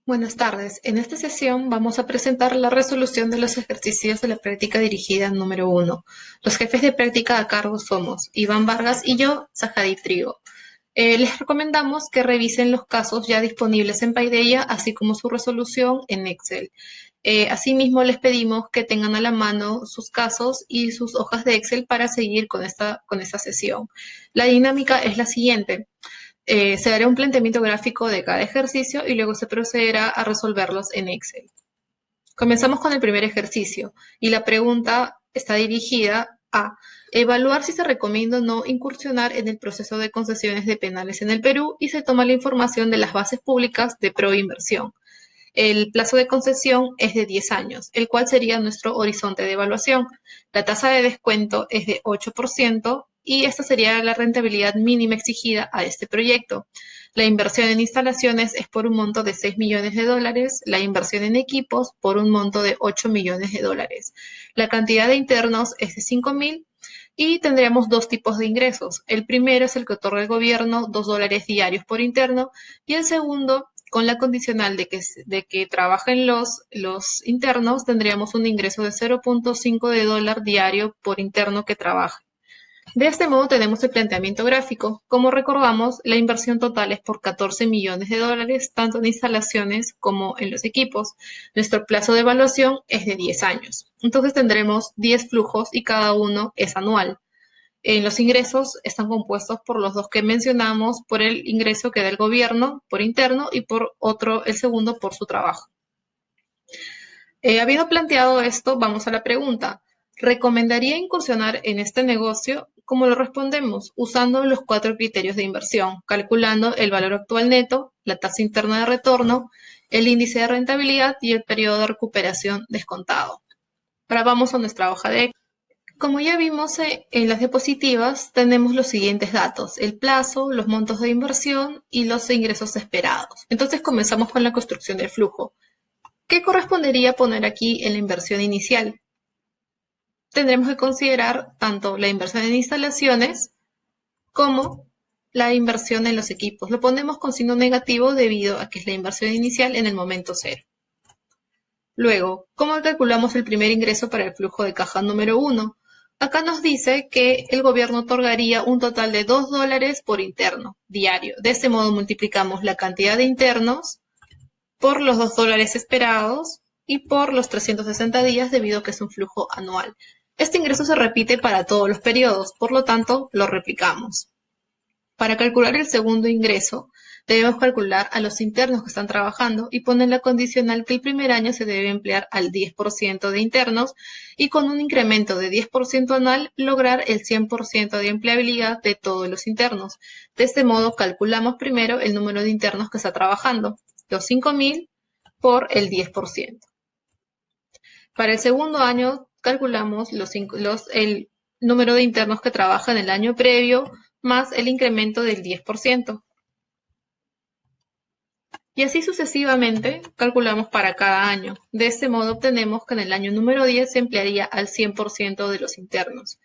Buenas tardes. En esta sesión vamos a presentar la resolución de los ejercicios de la práctica dirigida número 1. Los jefes de práctica a cargo somos Iván Vargas y yo, Sajadid Trigo. Les recomendamos que revisen los casos ya disponibles en Paideia, así como su resolución en Excel. Asimismo, les pedimos que tengan a la mano sus casos y sus hojas de Excel para seguir con esta sesión. La dinámica es la siguiente. Se hará un planteamiento gráfico de cada ejercicio y luego se procederá a resolverlos en Excel. Comenzamos con el primer ejercicio y la pregunta está dirigida a evaluar si se recomienda o no incursionar en el proceso de concesiones de penales en el Perú y se toma la información de las bases públicas de Proinversión. El plazo de concesión es de 10 años, el cual sería nuestro horizonte de evaluación. La tasa de descuento es de 8% y esta sería la rentabilidad mínima exigida a este proyecto. La inversión en instalaciones es por un monto de 6 millones de dólares, la inversión en equipos por un monto de 8 millones de dólares. La cantidad de internos es de 5.000 y tendríamos dos tipos de ingresos. El primero es el que otorga el gobierno, $2 diarios por interno, y el segundo, con la condicional de que trabajen los internos, tendríamos un ingreso de 0.5 de dólar diario por interno que trabaje. De este modo tenemos el planteamiento gráfico. Como recordamos, la inversión total es por 14 millones de dólares, tanto en instalaciones como en los equipos. Nuestro plazo de evaluación es de 10 años. Entonces tendremos 10 flujos y cada uno es anual. Los ingresos están compuestos por los dos que mencionamos, por el ingreso que da el gobierno por interno y por otro, el segundo, por su trabajo. Habiendo planteado esto, vamos a la pregunta. ¿Recomendaría incursionar en este negocio? ¿Cómo lo respondemos? Usando los 4 criterios de inversión, calculando el valor actual neto, la tasa interna de retorno, el índice de rentabilidad y el periodo de recuperación descontado. Ahora vamos a nuestra hoja de Excel. Como ya vimos en las diapositivas, tenemos los siguientes datos: el plazo, los montos de inversión y los ingresos esperados. Entonces comenzamos con la construcción del flujo. ¿Qué correspondería poner aquí en la inversión inicial? Tendremos que considerar tanto la inversión en instalaciones como la inversión en los equipos. Lo ponemos con signo negativo debido a que es la inversión inicial en el momento cero. Luego, ¿cómo calculamos el primer ingreso para el flujo de caja número 1? Acá nos dice que el gobierno otorgaría un total de $2 por interno diario. De este modo multiplicamos la cantidad de internos por los $2 esperados y por los 360 días debido a que es un flujo anual. Este ingreso se repite para todos los periodos, por lo tanto lo replicamos. Para calcular el segundo ingreso, debemos calcular a los internos que están trabajando y poner la condicional que el primer año se debe emplear al 10% de internos y con un incremento de 10% anual lograr el 100% de empleabilidad de todos los internos. De este modo calculamos primero el número de internos que está trabajando, los 5.000 por el 10%. Para el segundo año calculamos el número de internos que trabajan el año previo más el incremento del 10%. Y así sucesivamente calculamos para cada año. De este modo obtenemos que en el año número 10 se emplearía al 100% de los internos.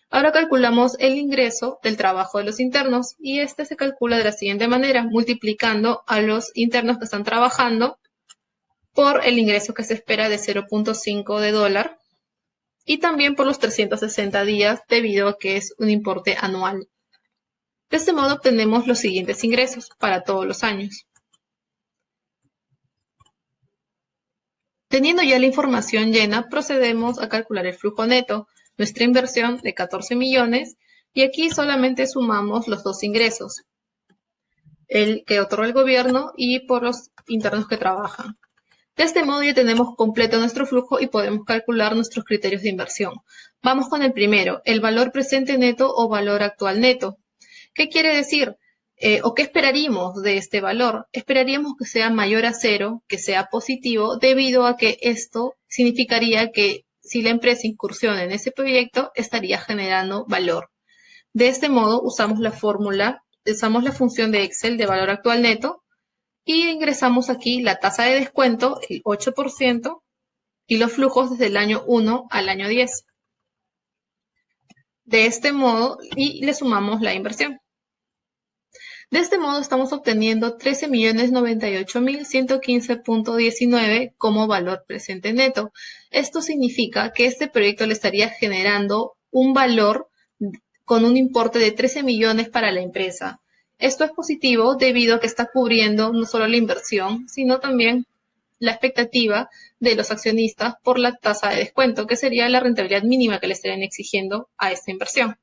Ahora calculamos el ingreso del trabajo de los internos y este se calcula de la siguiente manera, multiplicando a los internos que están trabajando por el ingreso que se espera de 0.5 de dólar y también por los 360 días debido a que es un importe anual. De este modo obtenemos los siguientes ingresos para todos los años. Teniendo ya la información llena, procedemos a calcular el flujo neto, nuestra inversión de 14 millones, y aquí solamente sumamos los dos ingresos, el que otorga el gobierno y por los internos que trabajan. De este modo ya tenemos completo nuestro flujo y podemos calcular nuestros criterios de inversión. Vamos con el primero, el valor presente neto o valor actual neto. ¿Qué quiere decir? ¿O qué esperaríamos de este valor? Esperaríamos que sea mayor a 0, que sea positivo, debido a que esto significaría que si la empresa incursiona en ese proyecto, estaría generando valor. De este modo, usamos la función de Excel de valor actual neto y ingresamos aquí la tasa de descuento, el 8%, y los flujos desde el año 1 al año 10. De este modo, y le sumamos la inversión. De este modo estamos obteniendo 13.098.115.19 como valor presente neto. Esto significa que este proyecto le estaría generando un valor con un importe de 13 millones para la empresa. Esto es positivo debido a que está cubriendo no solo la inversión, sino también la expectativa de los accionistas por la tasa de descuento, que sería la rentabilidad mínima que le estarían exigiendo a esta inversión.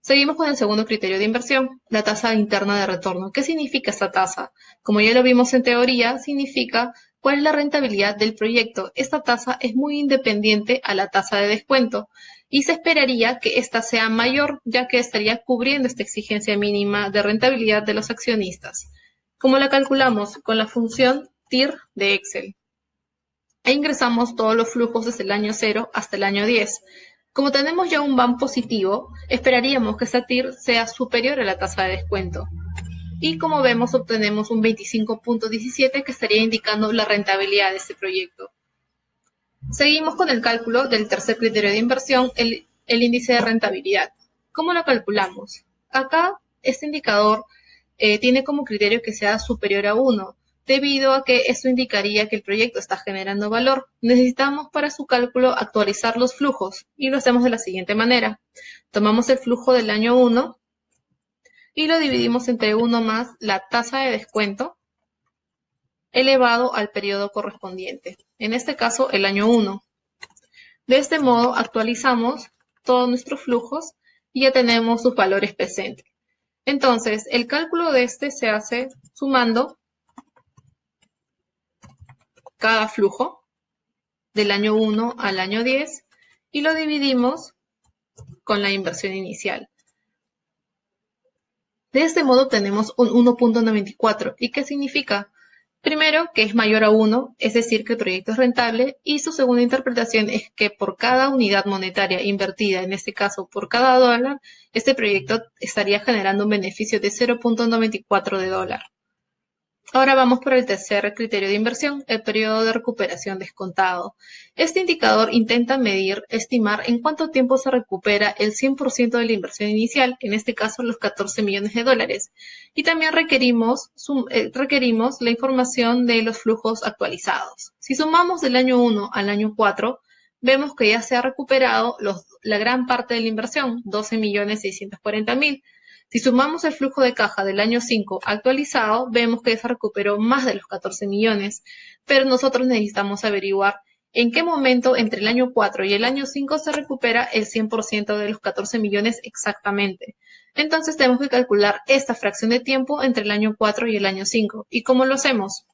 Seguimos con el segundo criterio de inversión, la tasa interna de retorno. ¿Qué significa esta tasa? Como ya lo vimos en teoría, significa cuál es la rentabilidad del proyecto. Esta tasa es muy independiente a la tasa de descuento y se esperaría que esta sea mayor, ya que estaría cubriendo esta exigencia mínima de rentabilidad de los accionistas. ¿Cómo la calculamos? Con la función TIR de Excel. E ingresamos todos los flujos desde el año 0 hasta el año 10. Como tenemos ya un BAM positivo, esperaríamos que esta TIR sea superior a la tasa de descuento. Y como vemos, obtenemos un 25.17 que estaría indicando la rentabilidad de este proyecto. Seguimos con el cálculo del tercer criterio de inversión, el índice de rentabilidad. ¿Cómo lo calculamos? Acá este indicador tiene como criterio que sea superior a 1, debido a que esto indicaría que el proyecto está generando valor. Necesitamos para su cálculo actualizar los flujos y lo hacemos de la siguiente manera. Tomamos el flujo del año 1 y lo dividimos entre 1 más la tasa de descuento elevado al periodo correspondiente, en este caso el año 1. De este modo actualizamos todos nuestros flujos y ya tenemos sus valores presentes. Entonces, el cálculo de este se hace sumando cada flujo del año 1 al año 10 y lo dividimos con la inversión inicial. De este modo tenemos un 1.94. ¿Y qué significa? Primero, que es mayor a 1, es decir, que el proyecto es rentable, y su segunda interpretación es que por cada unidad monetaria invertida, en este caso por cada dólar, este proyecto estaría generando un beneficio de 0.94 de dólar. Ahora vamos por el tercer criterio de inversión, el periodo de recuperación descontado. Este indicador intenta estimar en cuánto tiempo se recupera el 100% de la inversión inicial, en este caso los 14 millones de dólares. Y también requerimos la información de los flujos actualizados. Si sumamos del año 1 al año 4, vemos que ya se ha recuperado la gran parte de la inversión, 12.640.000. Si sumamos el flujo de caja del año 5 actualizado, vemos que se recuperó más de los 14 millones, pero nosotros necesitamos averiguar en qué momento entre el año 4 y el año 5 se recupera el 100% de los 14 millones exactamente. Entonces tenemos que calcular esta fracción de tiempo entre el año 4 y el año 5. ¿Y cómo lo hacemos?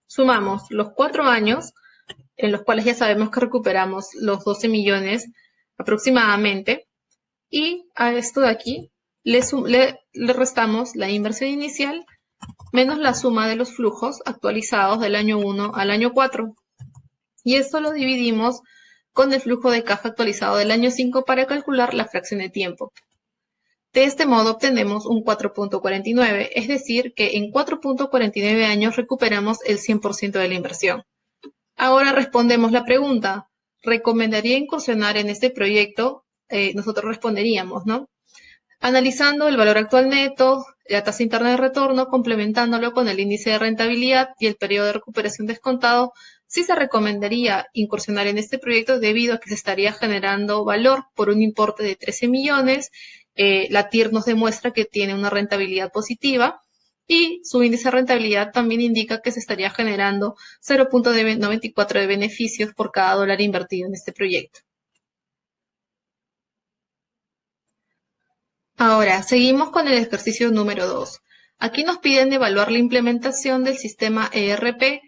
Sumamos los 4 años, en los cuales ya sabemos que recuperamos los 12 millones aproximadamente, y a esto de aquí le restamos la inversión inicial menos la suma de los flujos actualizados del año 1 al año 4. Y esto lo dividimos con el flujo de caja actualizado del año 5 para calcular la fracción de tiempo. De este modo obtenemos un 4.49, es decir, que en 4.49 años recuperamos el 100% de la inversión. Ahora respondemos la pregunta, ¿recomendaría incursionar en este proyecto? Nosotros responderíamos, ¿no? Analizando el valor actual neto, la tasa interna de retorno, complementándolo con el índice de rentabilidad y el periodo de recuperación descontado, sí se recomendaría incursionar en este proyecto debido a que se estaría generando valor por un importe de 13 millones. La TIR nos demuestra que tiene una rentabilidad positiva y su índice de rentabilidad también indica que se estaría generando 0.94 de beneficios por cada dólar invertido en este proyecto. Ahora, seguimos con el ejercicio número 2. Aquí nos piden evaluar la implementación del sistema ERP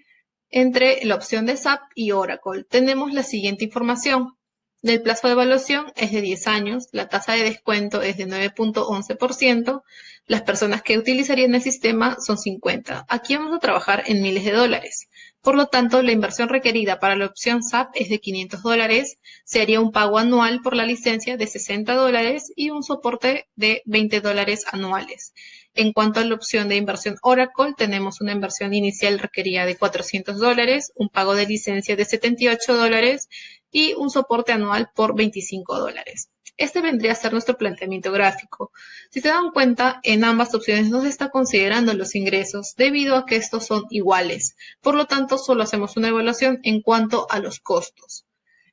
entre la opción de SAP y Oracle. Tenemos la siguiente información. El plazo de evaluación es de 10 años, la tasa de descuento es de 9.11%, las personas que utilizarían el sistema son 50. Aquí vamos a trabajar en miles de dólares. Por lo tanto, la inversión requerida para la opción SAP es de $500, se haría un pago anual por la licencia de $60 y un soporte de $20 anuales. En cuanto a la opción de inversión Oracle, tenemos una inversión inicial requerida de $400, un pago de licencia de $78 y un soporte anual por $25. Este vendría a ser nuestro planteamiento gráfico. Si se dan cuenta, en ambas opciones no se está considerando los ingresos debido a que estos son iguales. Por lo tanto, solo hacemos una evaluación en cuanto a los costos.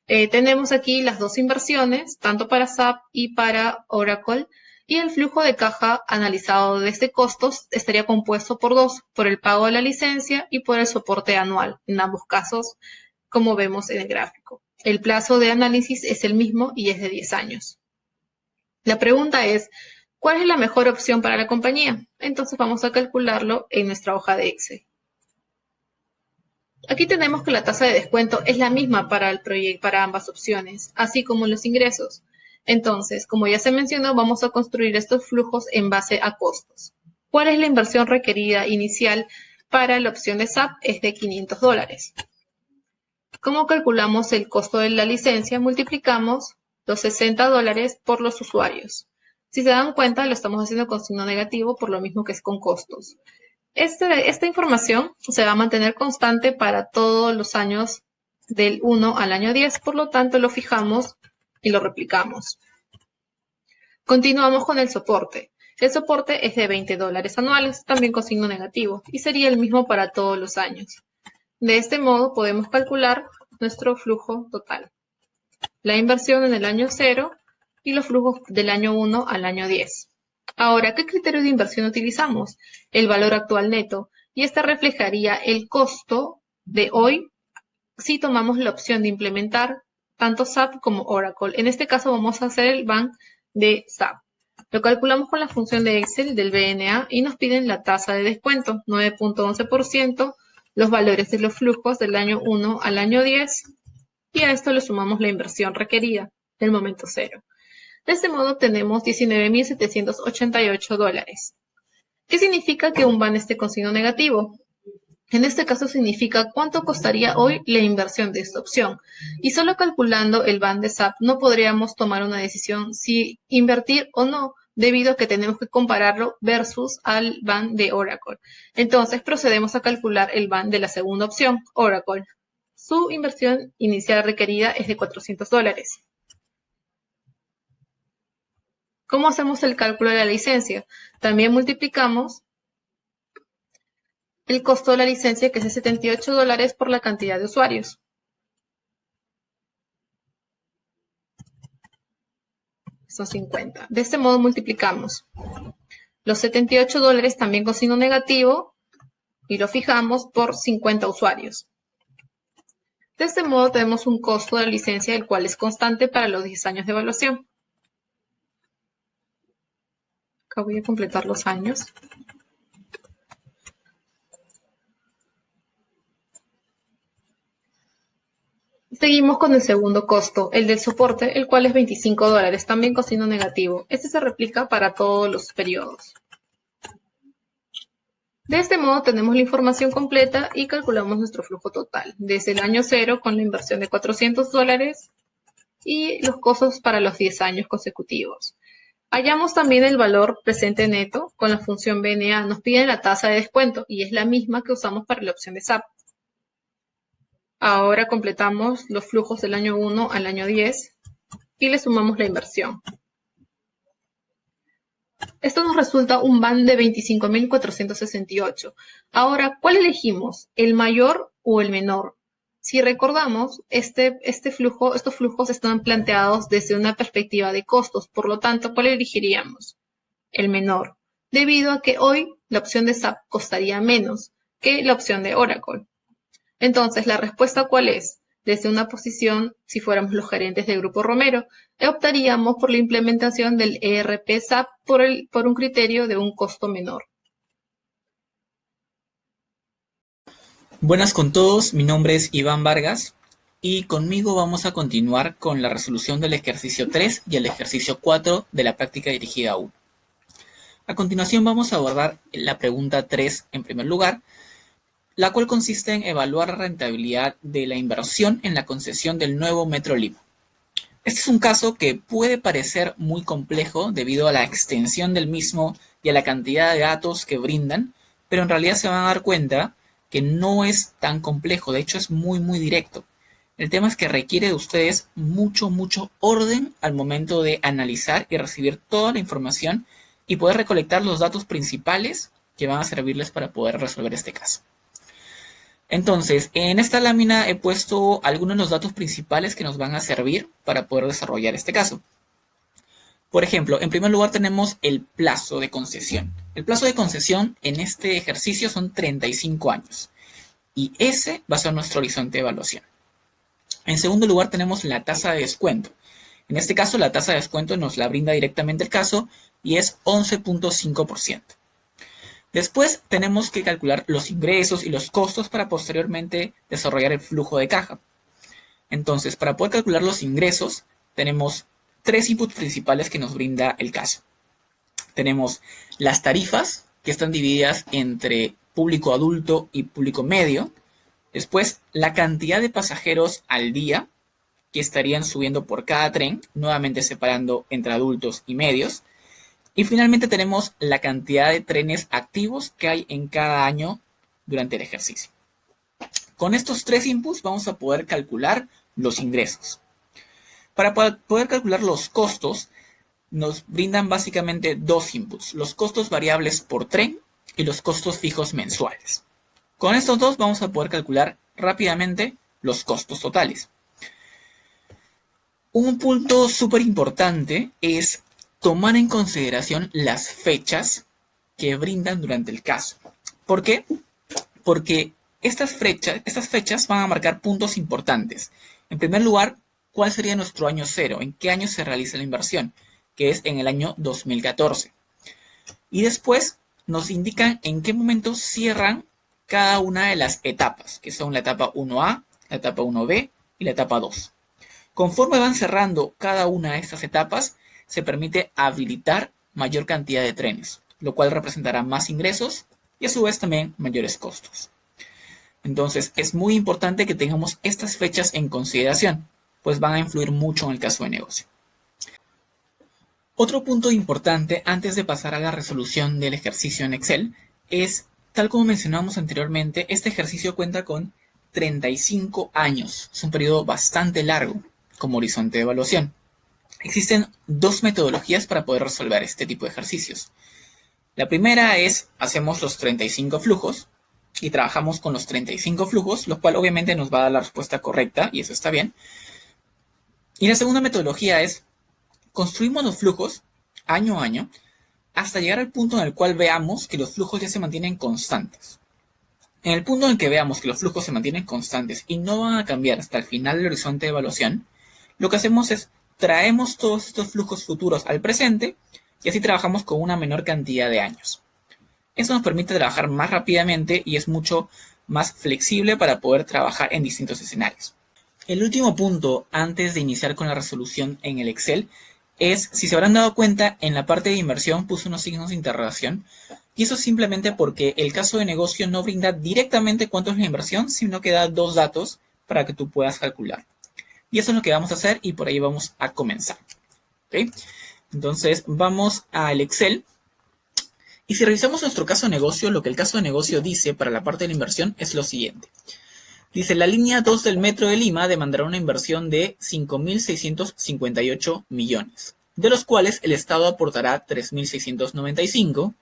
Tenemos aquí las dos inversiones, tanto para SAP y para Oracle, y el flujo de caja analizado desde costos estaría compuesto por dos, por el pago de la licencia y por el soporte anual, en ambos casos, como vemos en el gráfico. El plazo de análisis es el mismo y es de 10 años. La pregunta es, ¿cuál es la mejor opción para la compañía? Entonces vamos a calcularlo en nuestra hoja de Excel. Aquí tenemos que la tasa de descuento es la misma para el proyecto, para ambas opciones, así como los ingresos. Entonces, como ya se mencionó, vamos a construir estos flujos en base a costos. ¿Cuál es la inversión requerida inicial para la opción de SAP? Es de $500. ¿Cómo calculamos el costo de la licencia? Multiplicamos los $60 por los usuarios. Si se dan cuenta, lo estamos haciendo con signo negativo, por lo mismo que es con costos. Esta información se va a mantener constante para todos los años del 1 al año 10, por lo tanto lo fijamos y lo replicamos. Continuamos con el soporte. El soporte es de $20 anuales, también con signo negativo, y sería el mismo para todos los años. De este modo podemos calcular nuestro flujo total. La inversión en el año 0 y los flujos del año 1 al año 10. Ahora, ¿qué criterio de inversión utilizamos? El valor actual neto, y este reflejaría el costo de hoy si tomamos la opción de implementar tanto SAP como Oracle. En este caso vamos a hacer el BAN de SAP. Lo calculamos con la función de Excel del BNA y nos piden la tasa de descuento, 9.11%, los valores de los flujos del año 1 al año 10, y a esto le sumamos la inversión requerida del momento 0. De este modo tenemos $19.788. ¿Qué significa que un BAN esté con signo negativo? En este caso significa cuánto costaría hoy la inversión de esta opción. Y solo calculando el BAN de SAP no podríamos tomar una decisión si invertir o no, debido a que tenemos que compararlo versus al BAN de Oracle. Entonces procedemos a calcular el BAN de la segunda opción, Oracle. Su inversión inicial requerida es de $400. ¿Cómo hacemos el cálculo de la licencia? También multiplicamos el costo de la licencia, que es de $78, por la cantidad de usuarios. Son 50. De este modo multiplicamos los $78 también con signo negativo y lo fijamos por 50 usuarios. De este modo tenemos un costo de la licencia el cual es constante para los 10 años de evaluación. Acá voy a completar los años. Seguimos con el segundo costo, el del soporte, el cual es $25, también con signo negativo. Este se replica para todos los periodos. De este modo tenemos la información completa y calculamos nuestro flujo total, desde el año 0 con la inversión de $400 y los costos para los 10 años consecutivos. Hallamos también el valor presente neto con la función BNA. Nos piden la tasa de descuento y es la misma que usamos para la opción de SAP. Ahora completamos los flujos del año 1 al año 10 y le sumamos la inversión. Esto nos resulta un BAN de 25.468. Ahora, ¿cuál elegimos? ¿El mayor o el menor? Si recordamos, estos flujos están planteados desde una perspectiva de costos, por lo tanto, ¿cuál elegiríamos? El menor, debido a que hoy la opción de SAP costaría menos que la opción de Oracle. Entonces, ¿la respuesta cuál es? Desde una posición, si fuéramos los gerentes del Grupo Romero, optaríamos por la implementación del ERP SAP por un criterio de un costo menor. Buenas con todos, mi nombre es Iván Vargas y conmigo vamos a continuar con la resolución del ejercicio 3 y el ejercicio 4 de la práctica dirigida 1. A continuación vamos a abordar la pregunta 3 en primer lugar, la cual consiste en evaluar la rentabilidad de la inversión en la concesión del nuevo Metro Lima. Este es un caso que puede parecer muy complejo debido a la extensión del mismo y a la cantidad de datos que brindan, pero en realidad se van a dar cuenta que no es tan complejo, de hecho es muy directo. El tema es que requiere de ustedes mucho orden al momento de analizar y recibir toda la información y poder recolectar los datos principales que van a servirles para poder resolver este caso. Entonces, en esta lámina he puesto algunos de los datos principales que nos van a servir para poder desarrollar este caso. Por ejemplo, en primer lugar tenemos el plazo de concesión. El plazo de concesión en este ejercicio son 35 años. Y ese va a ser nuestro horizonte de evaluación. En segundo lugar tenemos la tasa de descuento. En este caso la tasa de descuento nos la brinda directamente el caso y es 11.5%. Después tenemos que calcular los ingresos y los costos para posteriormente desarrollar el flujo de caja. Entonces, para poder calcular los ingresos, tenemos tres inputs principales que nos brinda el caso. Tenemos las tarifas, que están divididas entre público adulto y público medio. Después, la cantidad de pasajeros al día, que estarían subiendo por cada tren, nuevamente separando entre adultos y medios. Y finalmente tenemos la cantidad de trenes activos que hay en cada año durante el ejercicio. Con estos tres inputs vamos a poder calcular los ingresos. Para poder calcular los costos, nos brindan básicamente dos inputs, los costos variables por tren y los costos fijos mensuales. Con estos dos vamos a poder calcular rápidamente los costos totales. Un punto súper importante es tomar en consideración las fechas que brindan durante el caso. ¿Por qué? Porque estas fechas van a marcar puntos importantes. En primer lugar, ¿cuál sería nuestro año cero? ¿En qué año se realiza la inversión? Que es en el año 2014. Y después nos indican en qué momento cierran cada una de las etapas, que son la etapa 1A, la etapa 1B y la etapa 2. Conforme van cerrando cada una de estas etapas, se permite habilitar mayor cantidad de trenes, lo cual representará más ingresos y a su vez también mayores costos. Entonces es muy importante que tengamos estas fechas en consideración, pues van a influir mucho en el caso de negocio. Otro punto importante antes de pasar a la resolución del ejercicio en Excel es, tal como mencionamos anteriormente, este ejercicio cuenta con 35 años. Es un periodo bastante largo como horizonte de evaluación. Existen dos metodologías para poder resolver este tipo de ejercicios. La primera es, hacemos los 35 flujos y trabajamos con los 35 flujos, lo cual obviamente nos va a dar la respuesta correcta y eso está bien. Y la segunda metodología es, construimos los flujos año a año hasta llegar al punto en el cual veamos que los flujos ya se mantienen constantes. En el punto en el que veamos que los flujos se mantienen constantes y no van a cambiar hasta el final del horizonte de evaluación, lo que hacemos es traemos todos estos flujos futuros al presente y así trabajamos con una menor cantidad de años. Eso nos permite trabajar más rápidamente y es mucho más flexible para poder trabajar en distintos escenarios. El último punto antes de iniciar con la resolución en el Excel es, si se habrán dado cuenta, en la parte de inversión puse unos signos de interrogación y eso simplemente porque el caso de negocio no brinda directamente cuánto es la inversión, sino que da dos datos para que tú puedas calcular. Y eso es lo que vamos a hacer y por ahí vamos a comenzar. ¿Okay? Entonces vamos al Excel. Y si revisamos nuestro caso de negocio, lo que el caso de negocio dice para la parte de la inversión es lo siguiente. Dice, la línea 2 del Metro de Lima demandará una inversión de 5.658 millones, de los cuales el Estado aportará 3.695,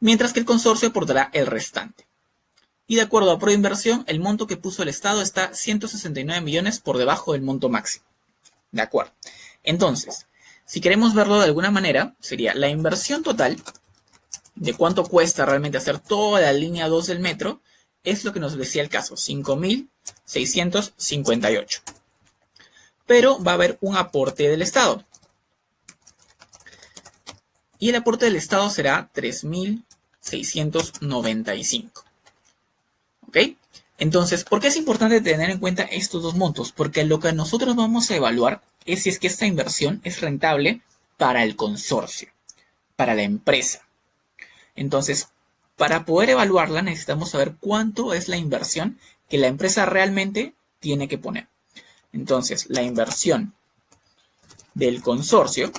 mientras que el consorcio aportará el restante. Y de acuerdo a Proinversión, el monto que puso el Estado está 169 millones por debajo del monto máximo. De acuerdo. Entonces, si queremos verlo de alguna manera, sería la inversión total de cuánto cuesta realmente hacer toda la línea 2 del metro, es lo que nos decía el caso, 5.658. Pero va a haber un aporte del Estado. Y el aporte del Estado será 3.695. ¿Ok? Entonces, ¿por qué es importante tener en cuenta estos dos montos? Porque lo que nosotros vamos a evaluar es si es que esta inversión es rentable para el consorcio, para la empresa. Entonces, para poder evaluarla necesitamos saber cuánto es la inversión que la empresa realmente tiene que poner. Entonces, la inversión del consorcio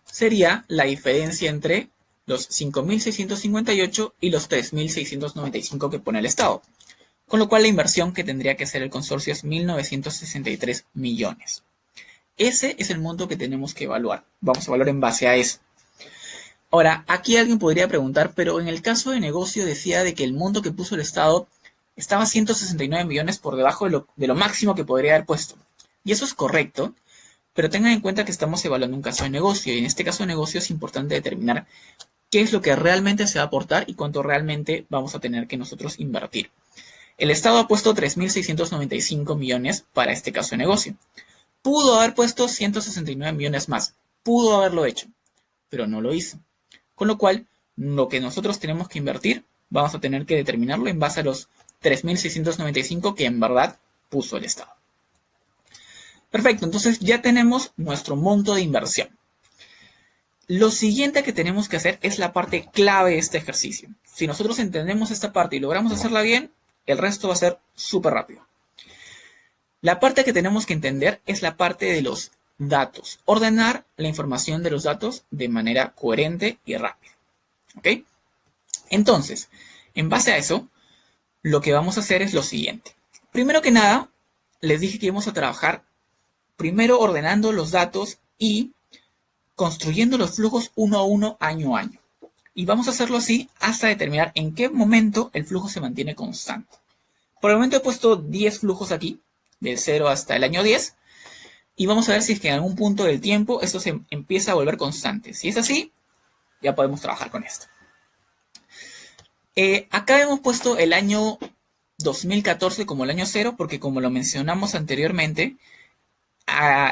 sería la diferencia entre los 5.658 y los 3.695 que pone el Estado. con lo cual la inversión que tendría que hacer el consorcio es 1.963 millones. Ese es el monto que tenemos que evaluar. Vamos a evaluar en base a eso. Ahora, aquí alguien podría preguntar, pero en el caso de negocio decía de que el monto que puso el Estado estaba 169 millones por debajo de lo máximo que podría haber puesto. Y eso es correcto, pero tengan en cuenta que estamos evaluando un caso de negocio, y en este caso de negocio es importante determinar qué es lo que realmente se va a aportar y cuánto realmente vamos a tener que nosotros invertir. El Estado ha puesto 3.695 millones para este caso de negocio. Pudo haber puesto 169 millones más, pudo haberlo hecho, pero no lo hizo. Con lo cual, lo que nosotros tenemos que invertir, vamos a tener que determinarlo en base a los 3.695 que en verdad puso el Estado. Perfecto, entonces ya tenemos nuestro monto de inversión. Lo siguiente que tenemos que hacer es la parte clave de este ejercicio. Si nosotros entendemos esta parte y logramos hacerla bien, el resto va a ser súper rápido. La parte que tenemos que entender es la parte de los datos. Ordenar la información de los datos de manera coherente y rápida. ¿Ok? Entonces, en base a eso, lo que vamos a hacer es lo siguiente. Primero que nada, les dije que íbamos a trabajar primero ordenando los datos y construyendo los flujos uno a uno, año a año. Y vamos a hacerlo así hasta determinar en qué momento el flujo se mantiene constante. Por el momento he puesto 10 flujos aquí, del 0 hasta el año 10. Y vamos a ver si es que en algún punto del tiempo esto se empieza a volver constante. Si es así, ya podemos trabajar con esto. Acá hemos puesto el año 2014 como el año 0, porque como lo mencionamos anteriormente,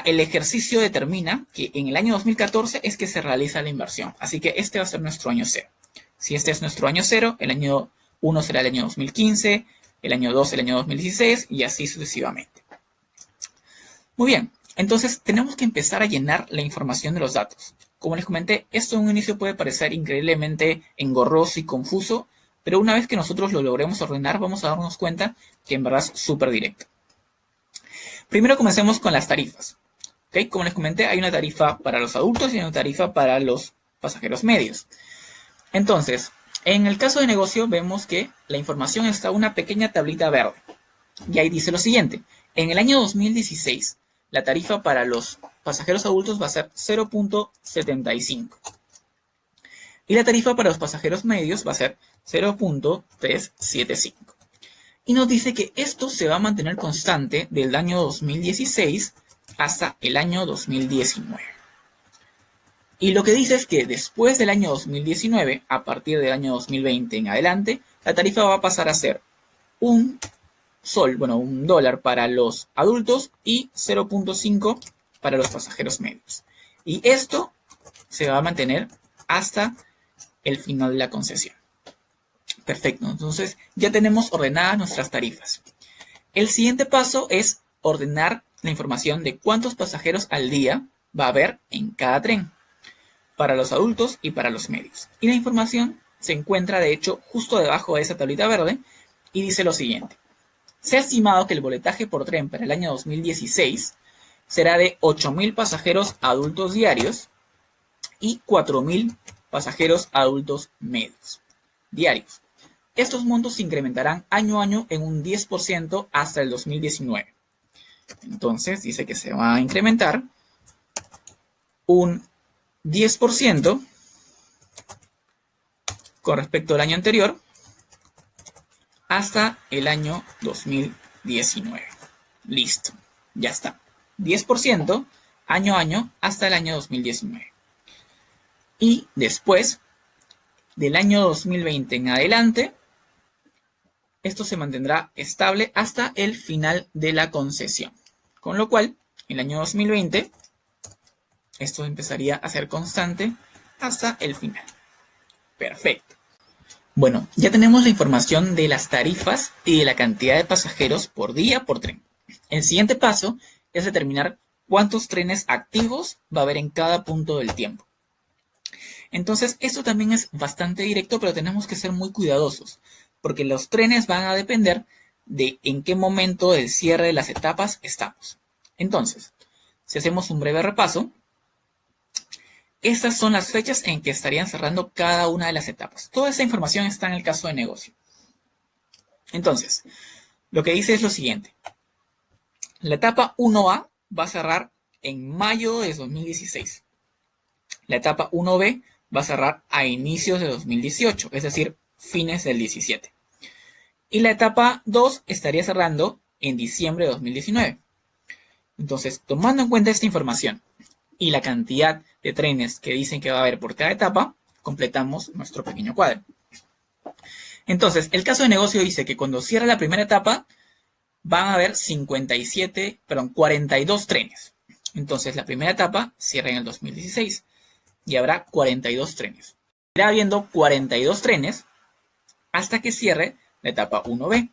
el ejercicio determina que en el año 2014 es que se realiza la inversión. Así que este va a ser nuestro año 0. Si este es nuestro año 0, el año 1 será el año 2015, el año 2 el año 2016 y así sucesivamente. Muy bien, entonces tenemos que empezar a llenar la información de los datos. Como les comenté, esto en un inicio puede parecer increíblemente engorroso y confuso, pero una vez que nosotros lo logremos ordenar, vamos a darnos cuenta que en verdad es súper directo. Primero comencemos con las tarifas. ¿Okay? Como les comenté, hay una tarifa para los adultos y una tarifa para los pasajeros medios. Entonces, en el caso de negocio vemos que la información está en una pequeña tablita verde. Y ahí dice lo siguiente. En el año 2016, la tarifa para los pasajeros adultos va a ser 0.75. Y la tarifa para los pasajeros medios va a ser 0.375. Y nos dice que esto se va a mantener constante del año 2016 hasta el año 2019. Y lo que dice es que después del año 2019, a partir del año 2020 en adelante, la tarifa va a pasar a ser un dólar para los adultos y 0.5 para los pasajeros medios. Y esto se va a mantener hasta el final de la concesión. Perfecto, entonces ya tenemos ordenadas nuestras tarifas. El siguiente paso es ordenar la información de cuántos pasajeros al día va a haber en cada tren, para los adultos y para los medios. Y la información se encuentra, de hecho, justo debajo de esa tablita verde y dice lo siguiente. Se ha estimado que el boletaje por tren para el año 2016 será de 8.000 pasajeros adultos diarios y 4.000 pasajeros adultos medios diarios. Estos montos se incrementarán año a año en un 10% hasta el 2019. Entonces, dice que se va a incrementar un 10% con respecto al año anterior hasta el año 2019. Listo, ya está. 10% año a año hasta el año 2019. Y después, del año 2020 en adelante, esto se mantendrá estable hasta el final de la concesión. Con lo cual, en el año 2020, esto empezaría a ser constante hasta el final. Perfecto. Bueno, ya tenemos la información de las tarifas y de la cantidad de pasajeros por día por tren. El siguiente paso es determinar cuántos trenes activos va a haber en cada punto del tiempo. Entonces, esto también es bastante directo, pero tenemos que ser muy cuidadosos, porque los trenes van a depender de en qué momento del cierre de las etapas estamos. Entonces, si hacemos un breve repaso, estas son las fechas en que estarían cerrando cada una de las etapas. Toda esa información está en el caso de negocio. Entonces, Lo que dice es lo siguiente. La etapa 1A va a cerrar en mayo de 2016. La etapa 1B va a cerrar a inicios de 2018, es decir, fines del 17. Y la etapa 2 estaría cerrando en diciembre de 2019. Entonces, tomando en cuenta esta información y la cantidad de trenes que dicen que va a haber por cada etapa, completamos nuestro pequeño cuadro. Entonces, el caso de negocio dice que cuando cierra la primera etapa, van a haber 42 trenes. Entonces, la primera etapa cierra en el 2016 y habrá 42 trenes. Irá habiendo 42 trenes hasta que cierre la etapa 1B.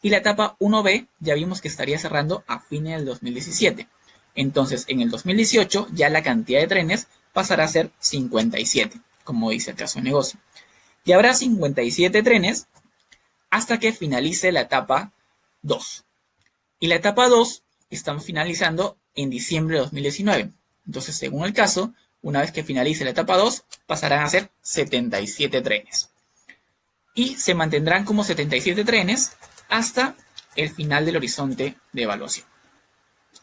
Y la etapa 1B ya vimos que estaría cerrando a fines del 2017. Entonces, en el 2018 ya la cantidad de trenes pasará a ser 57, como dice el caso de negocio. Y habrá 57 trenes hasta que finalice la etapa 2. Y la etapa 2 están finalizando en diciembre de 2019. Entonces, según el caso, una vez que finalice la etapa 2, pasarán a ser 77 trenes. Y se mantendrán como 77 trenes hasta el final del horizonte de evaluación.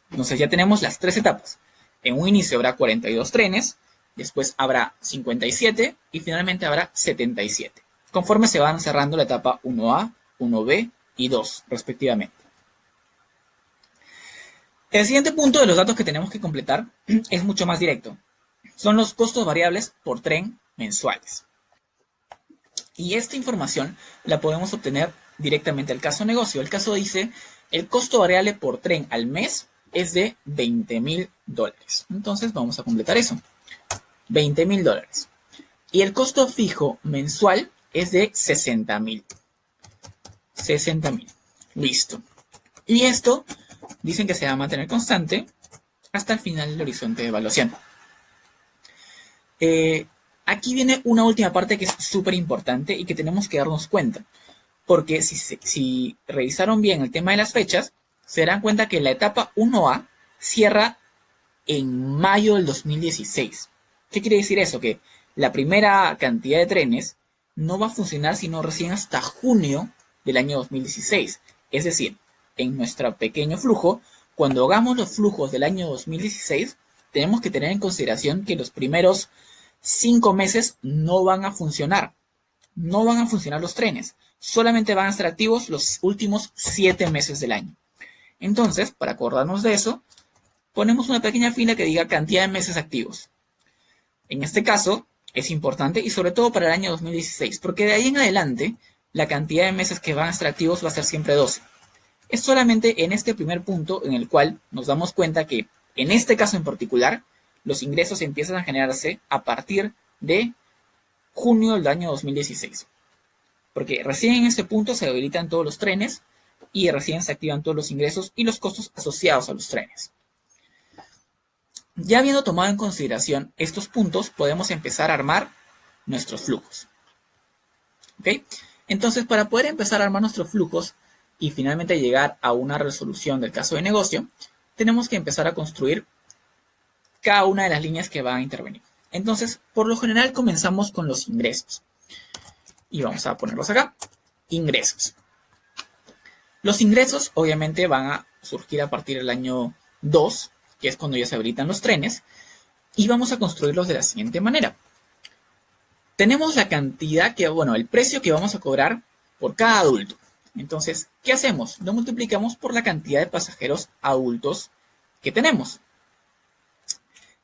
Entonces ya tenemos las tres etapas. En un inicio habrá 42 trenes, después habrá 57 y finalmente habrá 77, conforme se van cerrando la etapa 1A, 1B y 2, respectivamente. El siguiente punto de los datos que tenemos que completar es mucho más directo. Son los costos variables por tren mensuales. Y esta información la podemos obtener directamente al caso negocio. El caso dice, el costo variable por tren al mes es de $20,000. Entonces vamos a completar eso. $20,000. Y el costo fijo mensual es de 60,000. 60,000. Listo. Y esto dicen que se va a mantener constante hasta el final del horizonte de evaluación. Aquí viene una última parte que es súper importante y que tenemos que darnos cuenta. Porque si revisaron bien el tema de las fechas, se darán cuenta que la etapa 1A cierra en mayo del 2016. ¿Qué quiere decir eso? Que la primera cantidad de trenes no va a funcionar sino recién hasta junio del año 2016. Es decir, en nuestro pequeño flujo, cuando hagamos los flujos del año 2016, tenemos que tener en consideración que los primeros 5 meses no van a funcionar. No van a funcionar los trenes. Solamente van a estar activos los últimos 7 meses del año. Entonces, para acordarnos de eso, ponemos una pequeña fila que diga cantidad de meses activos. En este caso, es importante y sobre todo para el año 2016, porque de ahí en adelante, la cantidad de meses que van a estar activos va a ser siempre 12. Es solamente en este primer punto en el cual nos damos cuenta que, en este caso en particular, los ingresos empiezan a generarse a partir de junio del año 2016. Porque recién en este punto se habilitan todos los trenes y recién se activan todos los ingresos y los costos asociados a los trenes. Ya habiendo tomado en consideración estos puntos, podemos empezar a armar nuestros flujos. ¿Ok? Entonces, para poder empezar a armar nuestros flujos y finalmente llegar a una resolución del caso de negocio, tenemos que empezar a construir cada una de las líneas que van a intervenir. Entonces, por lo general comenzamos con los ingresos. Y vamos a ponerlos acá. Ingresos. Los ingresos obviamente van a surgir a partir del año 2, que es cuando ya se habilitan los trenes, y vamos a construirlos de la siguiente manera. Tenemos la cantidad el precio que vamos a cobrar por cada adulto. Entonces, ¿qué hacemos? Lo multiplicamos por la cantidad de pasajeros adultos que tenemos.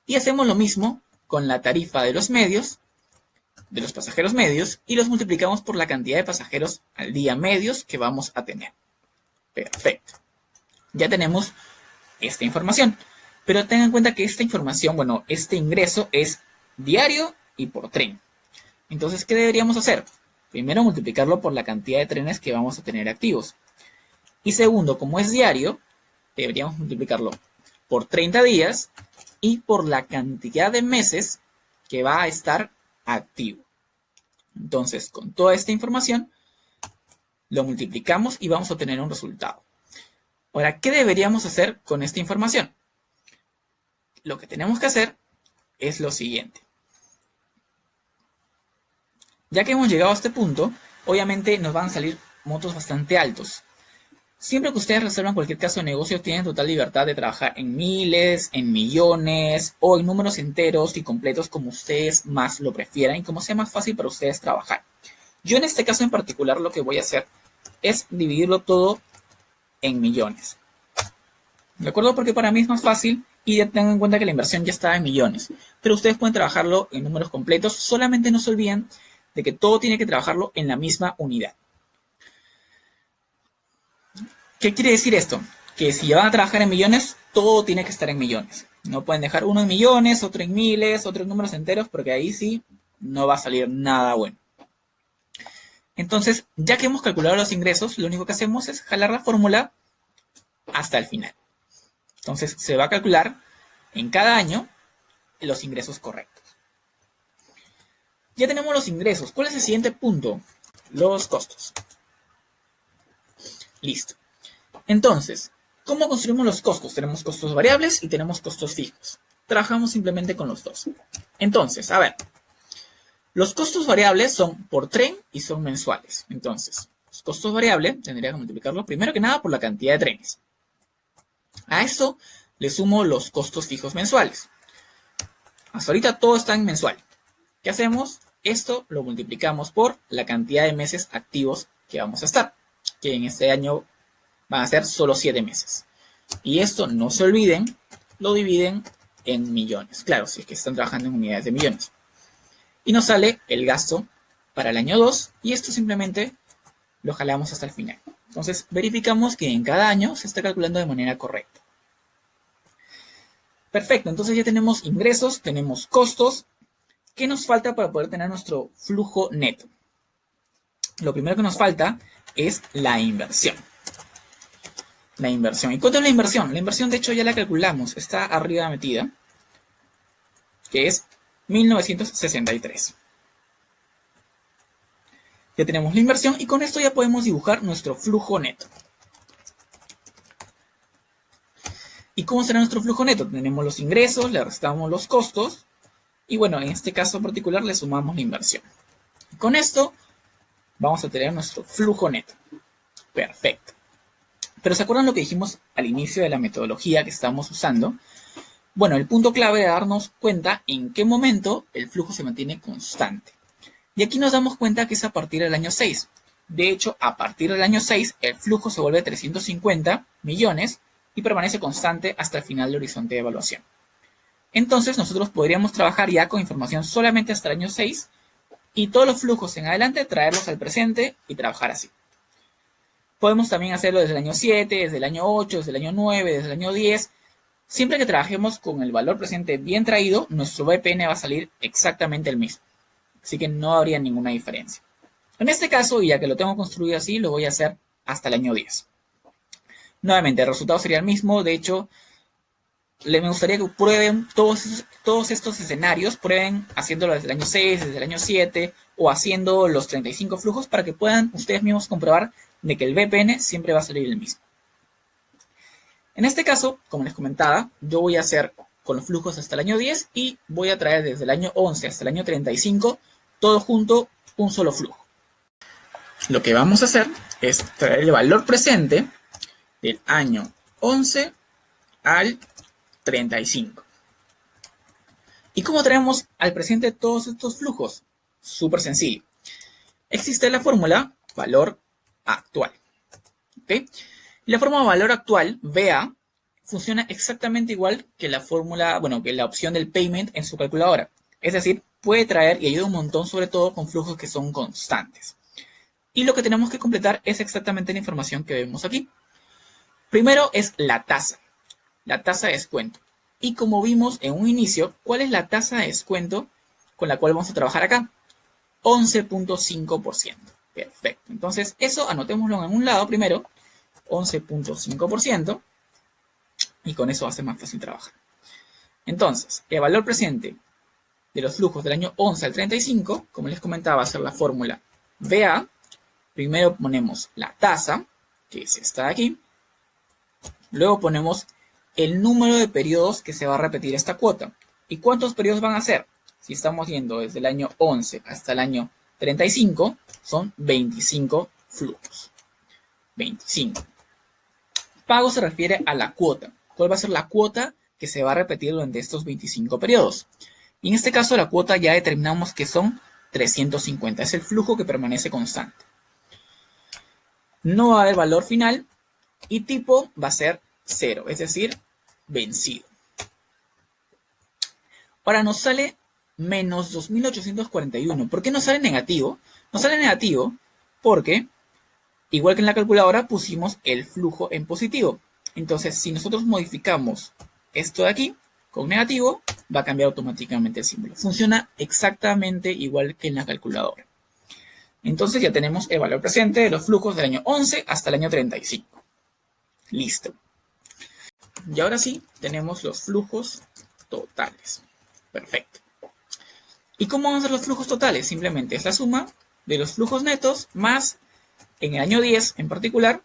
Y hacemos lo mismo con la tarifa de los medios, de los pasajeros medios, y los multiplicamos por la cantidad de pasajeros al día medios que vamos a tener. Perfecto. Ya tenemos esta información. Pero tengan en cuenta que esta información, este ingreso es diario y por tren. Entonces, ¿qué deberíamos hacer? Primero, multiplicarlo por la cantidad de trenes que vamos a tener activos. Y segundo, como es diario, deberíamos multiplicarlo por 30 días y por la cantidad de meses que va a estar activo. Entonces, con toda esta información, lo multiplicamos y vamos a obtener un resultado. Ahora, ¿qué deberíamos hacer con esta información? Lo que tenemos que hacer es lo siguiente. Ya que hemos llegado a este punto, obviamente nos van a salir montos bastante altos. Siempre que ustedes resuelvan cualquier caso de negocio, tienen total libertad de trabajar en miles, en millones o en números enteros y completos como ustedes más lo prefieran y como sea más fácil para ustedes trabajar. Yo en este caso en particular lo que voy a hacer es dividirlo todo en millones. ¿De acuerdo? Porque para mí es más fácil y ya tengan en cuenta que la inversión ya está en millones. Pero ustedes pueden trabajarlo en números completos. Solamente no se olviden de que todo tiene que trabajarlo en la misma unidad. ¿Qué quiere decir esto? Que si van a trabajar en millones, todo tiene que estar en millones. No pueden dejar uno en millones, otro en miles, otro en números enteros, porque ahí sí no va a salir nada bueno. Entonces, ya que hemos calculado los ingresos, lo único que hacemos es jalar la fórmula hasta el final. Entonces, se va a calcular en cada año los ingresos correctos. Ya tenemos los ingresos. ¿Cuál es el siguiente punto? Los costos. Listo. Entonces, ¿cómo construimos los costos? Tenemos costos variables y tenemos costos fijos. Trabajamos simplemente con los dos. Entonces, a ver. Los costos variables son por tren y son mensuales. Entonces, los costos variables tendría que multiplicarlo primero que nada por la cantidad de trenes. A esto le sumo los costos fijos mensuales. Hasta ahorita todo está en mensual. ¿Qué hacemos? Esto lo multiplicamos por la cantidad de meses activos que vamos a estar. Que en este año van a ser solo 7 meses. Y esto, no se olviden, lo dividen en millones. Claro, si es que están trabajando en unidades de millones. Y nos sale el gasto para el año 2 y esto simplemente lo jalamos hasta el final. Entonces verificamos que en cada año se está calculando de manera correcta. Perfecto, entonces ya tenemos ingresos, tenemos costos. ¿Qué nos falta para poder tener nuestro flujo neto? Lo primero que nos falta es la inversión. La inversión. ¿Y cuánto es la inversión? La inversión, de hecho, ya la calculamos. Está arriba metida. Que es 1963. Ya tenemos la inversión y con esto ya podemos dibujar nuestro flujo neto. ¿Y cómo será nuestro flujo neto? Tenemos los ingresos, le restamos los costos y bueno, en este caso particular le sumamos la inversión. Con esto vamos a tener nuestro flujo neto. Perfecto. Pero ¿se acuerdan lo que dijimos al inicio de la metodología que estamos usando? Bueno, el punto clave es darnos cuenta en qué momento el flujo se mantiene constante. Y aquí nos damos cuenta que es a partir del año 6. De hecho, a partir del año 6, el flujo se vuelve 350 millones y permanece constante hasta el final del horizonte de evaluación. Entonces, nosotros podríamos trabajar ya con información solamente hasta el año 6 y todos los flujos en adelante traerlos al presente y trabajar así. Podemos también hacerlo desde el año 7, desde el año 8, desde el año 9, desde el año 10. Siempre que trabajemos con el valor presente bien traído, nuestro BPN va a salir exactamente el mismo. Así que no habría ninguna diferencia. En este caso, y ya que lo tengo construido así, lo voy a hacer hasta el año 10. Nuevamente, el resultado sería el mismo. De hecho, me gustaría que prueben todos estos escenarios, prueben haciéndolo desde el año 6, desde el año 7, o haciendo los 35 flujos para que puedan ustedes mismos comprobar de que el BPN siempre va a salir el mismo. En este caso, como les comentaba, yo voy a hacer con los flujos hasta el año 10 y voy a traer desde el año 11 hasta el año 35 todo junto un solo flujo. Lo que vamos a hacer es traer el valor presente del año 11 al 35. ¿Y cómo traemos al presente todos estos flujos? Súper sencillo. Existe la fórmula valor actual. ¿Okay? Y la fórmula valor actual, VA, funciona exactamente igual que la fórmula, que la opción del payment en su calculadora. Es decir, puede traer y ayuda un montón, sobre todo con flujos que son constantes. Y lo que tenemos que completar es exactamente la información que vemos aquí. Primero es la tasa de descuento. Y como vimos en un inicio, ¿cuál es la tasa de descuento con la cual vamos a trabajar acá? 11.5%. Perfecto. Entonces, eso anotémoslo en un lado primero. 11.5%. Y con eso va a ser más fácil trabajar. Entonces, el valor presente de los flujos del año 11 al 35, como les comentaba, va a ser la fórmula VA. Primero ponemos la tasa, que es esta de aquí. Luego ponemos el número de periodos que se va a repetir esta cuota. ¿Y cuántos periodos van a ser? Si estamos yendo desde el año 11 hasta el año 35, son 25 flujos. 25. Pago se refiere a la cuota. ¿Cuál va a ser la cuota que se va a repetir durante estos 25 periodos? Y en este caso la cuota ya determinamos que son 350. Es el flujo que permanece constante. No va a haber valor final y tipo va a ser 0, es decir, vencido. Ahora nos sale menos 2.841. ¿Por qué nos sale negativo? Nos sale negativo porque, igual que en la calculadora, pusimos el flujo en positivo. Entonces, si nosotros modificamos esto de aquí con negativo, va a cambiar automáticamente el símbolo. Funciona exactamente igual que en la calculadora. Entonces ya tenemos el valor presente de los flujos del año 11 hasta el año 35. Listo. Y ahora sí, tenemos los flujos totales. Perfecto. ¿Y cómo van a ser los flujos totales? Simplemente es la suma de los flujos netos más, en el año 10 en particular,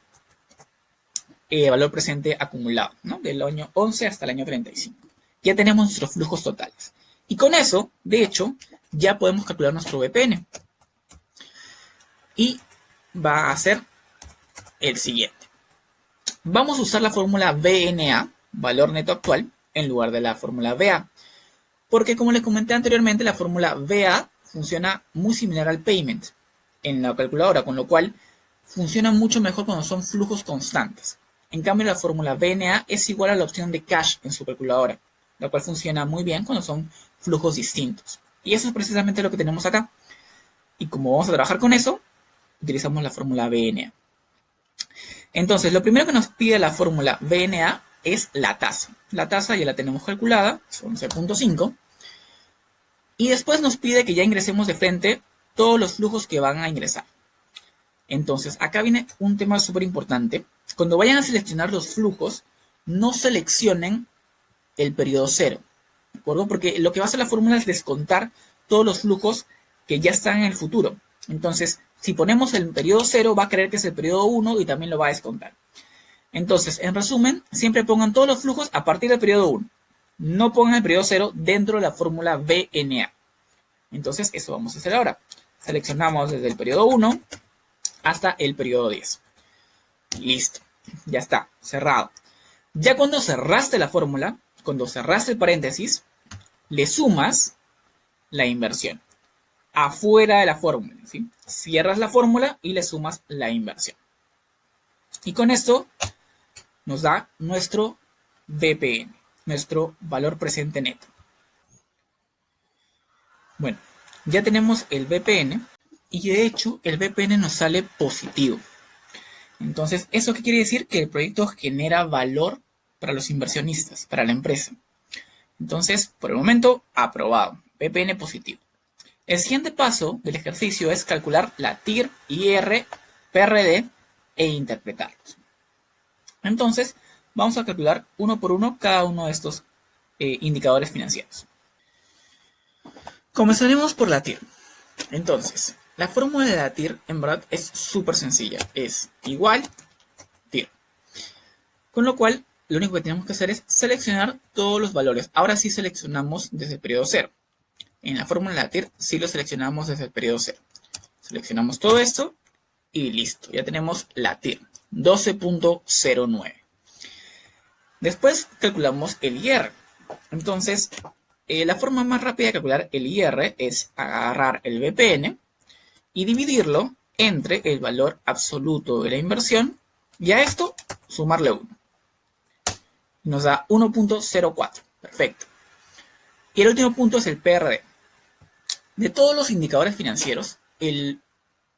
el valor presente acumulado, ¿no? Del año 11 hasta el año 35. Ya tenemos nuestros flujos totales. Y con eso, de hecho, ya podemos calcular nuestro VPN. Y va a ser el siguiente. Vamos a usar la fórmula VNA, valor neto actual, en lugar de la fórmula VA. Porque como les comenté anteriormente, la fórmula VA funciona muy similar al payment en la calculadora, con lo cual funciona mucho mejor cuando son flujos constantes. En cambio, la fórmula VNA es igual a la opción de cash en su calculadora, la cual funciona muy bien cuando son flujos distintos. Y eso es precisamente lo que tenemos acá. Y como vamos a trabajar con eso, utilizamos la fórmula VNA. Entonces, lo primero que nos pide la fórmula VNA es la tasa. La tasa ya la tenemos calculada, es 11.5. Y después nos pide que ya ingresemos de frente todos los flujos que van a ingresar. Entonces, acá viene un tema súper importante. Cuando vayan a seleccionar los flujos, no seleccionen el periodo 0. ¿De acuerdo? Porque lo que va a hacer la fórmula es descontar todos los flujos que ya están en el futuro. Entonces, si ponemos el periodo 0, va a creer que es el periodo 1 y también lo va a descontar. Entonces, en resumen, siempre pongan todos los flujos a partir del periodo 1. No pongan el periodo 0 dentro de la fórmula VNA. Entonces, eso vamos a hacer ahora. Seleccionamos desde el periodo 1 hasta el periodo 10. Listo. Ya está. Cerrado. Ya cuando cerraste la fórmula, cuando cerraste el paréntesis, le sumas la inversión. Afuera de la fórmula, ¿sí? Cierras la fórmula y le sumas la inversión. Y con esto nos da nuestro VPN, nuestro valor presente neto. Bueno, ya tenemos el VPN y de hecho el VPN nos sale positivo. Entonces, ¿eso qué quiere decir? Que el proyecto genera valor para los inversionistas, para la empresa. Entonces, por el momento, aprobado. VPN positivo. El siguiente paso del ejercicio es calcular la TIR, IR, PRD e interpretarlos. Entonces, vamos a calcular uno por uno cada uno de estos indicadores financieros. Comenzaremos por la TIR. Entonces, la fórmula de la TIR en verdad es súper sencilla. Es igual TIR. Con lo cual, lo único que tenemos que hacer es seleccionar todos los valores. Ahora sí seleccionamos desde el periodo 0. En la fórmula de la TIR sí lo seleccionamos desde el periodo 0. Seleccionamos todo esto y listo. Ya tenemos la TIR, 12.09. Después calculamos el IR. Entonces, la forma más rápida de calcular el IR es agarrar el VPN y dividirlo entre el valor absoluto de la inversión y a esto sumarle 1. Nos da 1.04. Perfecto. Y el último punto es el PRD. De todos los indicadores financieros, el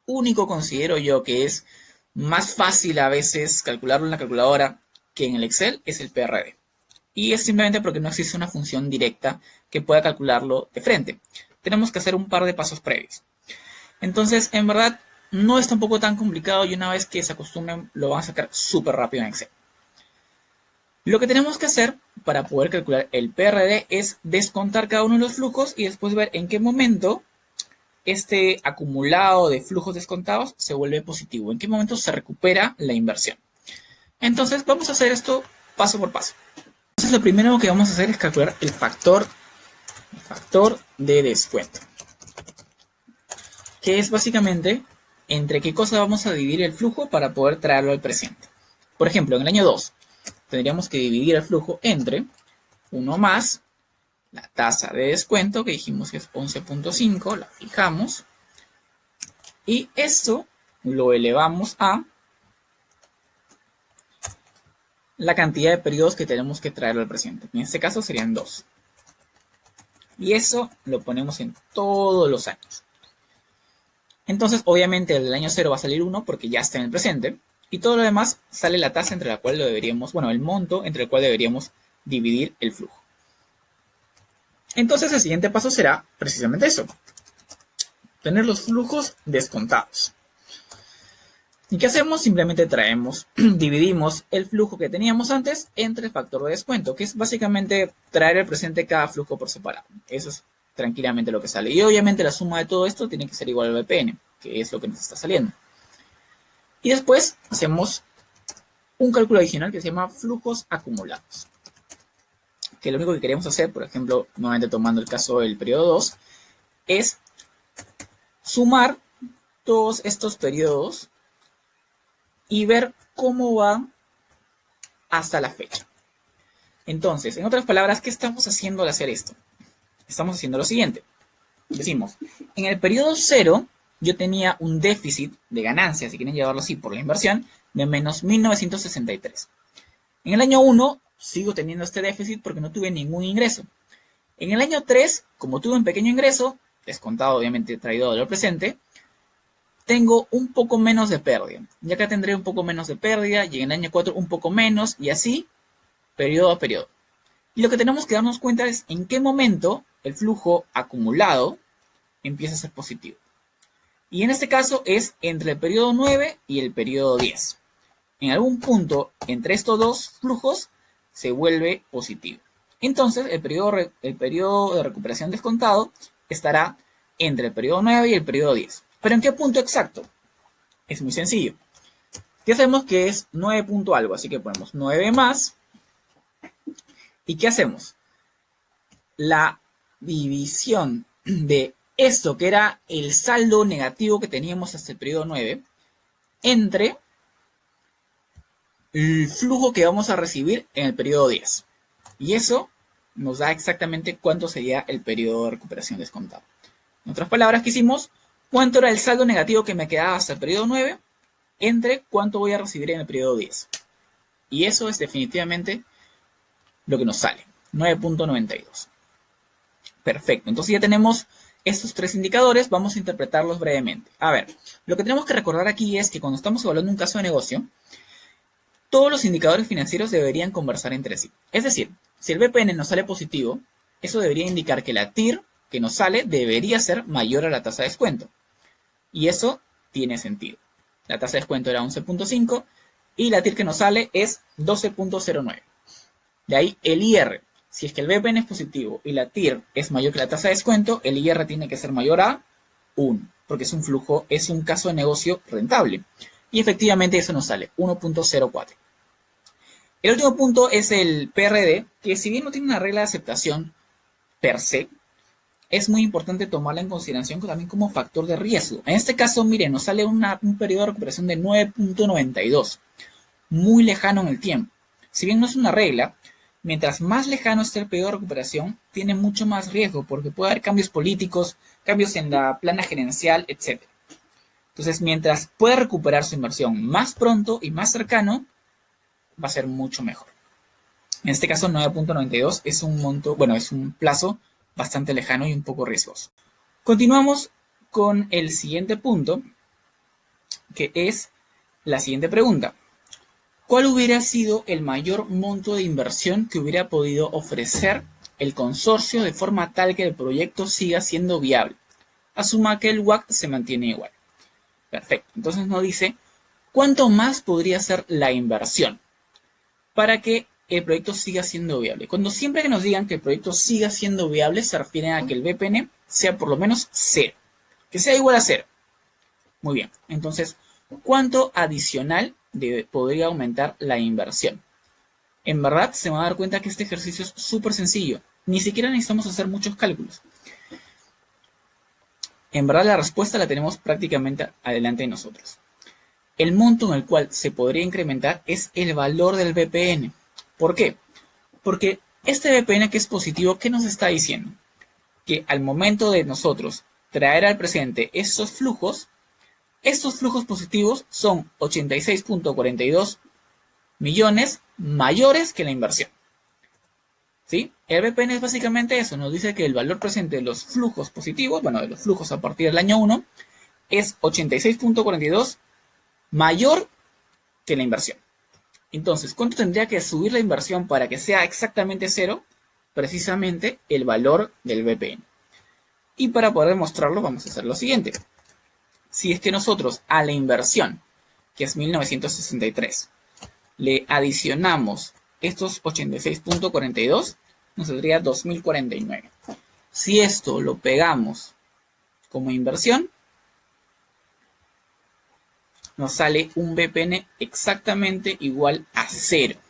único considero yo que es más fácil a veces calcularlo en la calculadora que en el Excel es el PRD. Y es simplemente porque no existe una función directa que pueda calcularlo de frente. Tenemos que hacer un par de pasos previos. Entonces, en verdad, no es tampoco tan complicado y una vez que se acostumbren, lo van a sacar súper rápido en Excel. Lo que tenemos que hacer para poder calcular el PRD es descontar cada uno de los flujos y después ver en qué momento este acumulado de flujos descontados se vuelve positivo, en qué momento se recupera la inversión. Entonces, vamos a hacer esto paso por paso. Entonces, lo primero que vamos a hacer es calcular el factor de descuento, que es básicamente entre qué cosa vamos a dividir el flujo para poder traerlo al presente. Por ejemplo, en el año 2 tendríamos que dividir el flujo entre 1 más la tasa de descuento, que dijimos que es 11.5, la fijamos, y esto lo elevamos a la cantidad de periodos que tenemos que traer al presente. En este caso serían 2. Y eso lo ponemos en todos los años. Entonces, obviamente, el año 0 va a salir 1 porque ya está en el presente. Y todo lo demás sale la tasa entre la cual lo deberíamos, bueno, el monto entre el cual deberíamos dividir el flujo. Entonces, el siguiente paso será precisamente eso. Tener los flujos descontados. ¿Y qué hacemos? Simplemente dividimos el flujo que teníamos antes entre el factor de descuento, que es básicamente traer al presente cada flujo por separado. Eso es tranquilamente lo que sale. Y obviamente la suma de todo esto tiene que ser igual al BPN, que es lo que nos está saliendo. Y después hacemos un cálculo adicional que se llama flujos acumulados. Que lo único que queremos hacer, por ejemplo, nuevamente tomando el caso del periodo 2, es sumar todos estos periodos y ver cómo va hasta la fecha. Entonces, en otras palabras, ¿qué estamos haciendo al hacer esto? Estamos haciendo lo siguiente. Decimos, en el periodo 0, yo tenía un déficit de ganancias, si quieren llevarlo así, por la inversión, de menos 1963. En el año 1, sigo teniendo este déficit porque no tuve ningún ingreso. En el año 3, como tuve un pequeño ingreso, descontado obviamente traído de lo presente, tengo un poco menos de pérdida. Y acá tendré un poco menos de pérdida, y en el año 4 un poco menos, y así, periodo a periodo. Y lo que tenemos que darnos cuenta es en qué momento el flujo acumulado empieza a ser positivo. Y en este caso es entre el periodo 9 y el periodo 10. En algún punto entre estos dos flujos se vuelve positivo. Entonces el periodo de recuperación descontado estará entre el periodo 9 y el periodo 10. ¿Pero en qué punto exacto? Es muy sencillo. Ya sabemos que es 9 punto algo, así que ponemos 9 más. ¿Y qué hacemos? La división de esto que era el saldo negativo que teníamos hasta el periodo 9 entre el flujo que vamos a recibir en el periodo 10. Y eso nos da exactamente cuánto sería el periodo de recuperación descontado. En otras palabras, ¿qué hicimos? ¿Cuánto era el saldo negativo que me quedaba hasta el periodo 9 entre cuánto voy a recibir en el periodo 10? Y eso es definitivamente lo que nos sale, 9.92. Perfecto, entonces ya tenemos estos tres indicadores, vamos a interpretarlos brevemente. A ver, lo que tenemos que recordar aquí es que cuando estamos evaluando un caso de negocio, todos los indicadores financieros deberían conversar entre sí. Es decir, si el BPN nos sale positivo, eso debería indicar que la TIR que nos sale debería ser mayor a la tasa de descuento. Y eso tiene sentido. La tasa de descuento era 11.5 y la TIR que nos sale es 12.09. De ahí el IR. Si es que el BPN es positivo y la TIR es mayor que la tasa de descuento, el IR tiene que ser mayor a 1, porque es un flujo, es un caso de negocio rentable. Y efectivamente eso nos sale 1.04. El último punto es el PRD, que si bien no tiene una regla de aceptación per se, es muy importante tomarla en consideración también como factor de riesgo. En este caso, miren, nos sale un periodo de recuperación de 9.92, muy lejano en el tiempo. Si bien no es una regla, mientras más lejano esté el periodo de recuperación, tiene mucho más riesgo porque puede haber cambios políticos, cambios en la plana gerencial, etc. Entonces, mientras pueda recuperar su inversión más pronto y más cercano, va a ser mucho mejor. En este caso, 9.92 es un monto, bueno, es un plazo bastante lejano y un poco riesgoso. Continuamos con el siguiente punto, que es la siguiente pregunta. ¿Cuál hubiera sido el mayor monto de inversión que hubiera podido ofrecer el consorcio de forma tal que el proyecto siga siendo viable? Asuma que el WACC se mantiene igual. Perfecto. Entonces nos dice, ¿cuánto más podría ser la inversión para que el proyecto siga siendo viable? Cuando siempre que nos digan que el proyecto siga siendo viable, se refieren a que el BPN sea por lo menos 0. Que sea igual a 0. Muy bien. Entonces, ¿cuánto adicional podría aumentar la inversión? En verdad, se van a dar cuenta que este ejercicio es súper sencillo. Ni siquiera necesitamos hacer muchos cálculos. En verdad, la respuesta la tenemos prácticamente adelante de nosotros. El monto en el cual se podría incrementar es el valor del BPN. ¿Por qué? Porque este BPN que es positivo, ¿qué nos está diciendo? Que al momento de nosotros traer al presente estos flujos positivos son 86.42 millones mayores que la inversión. ¿Sí? El BPN es básicamente eso, nos dice que el valor presente de los flujos positivos, bueno, de los flujos a partir del año 1, es 86.42 mayor que la inversión. Entonces, ¿cuánto tendría que subir la inversión para que sea exactamente cero? Precisamente el valor del BPN. Y para poder demostrarlo vamos a hacer lo siguiente. Si es que nosotros a la inversión, que es 1963, le adicionamos estos 86.42, nos saldría 2049. Si esto lo pegamos como inversión, nos sale un BPN exactamente igual a 0,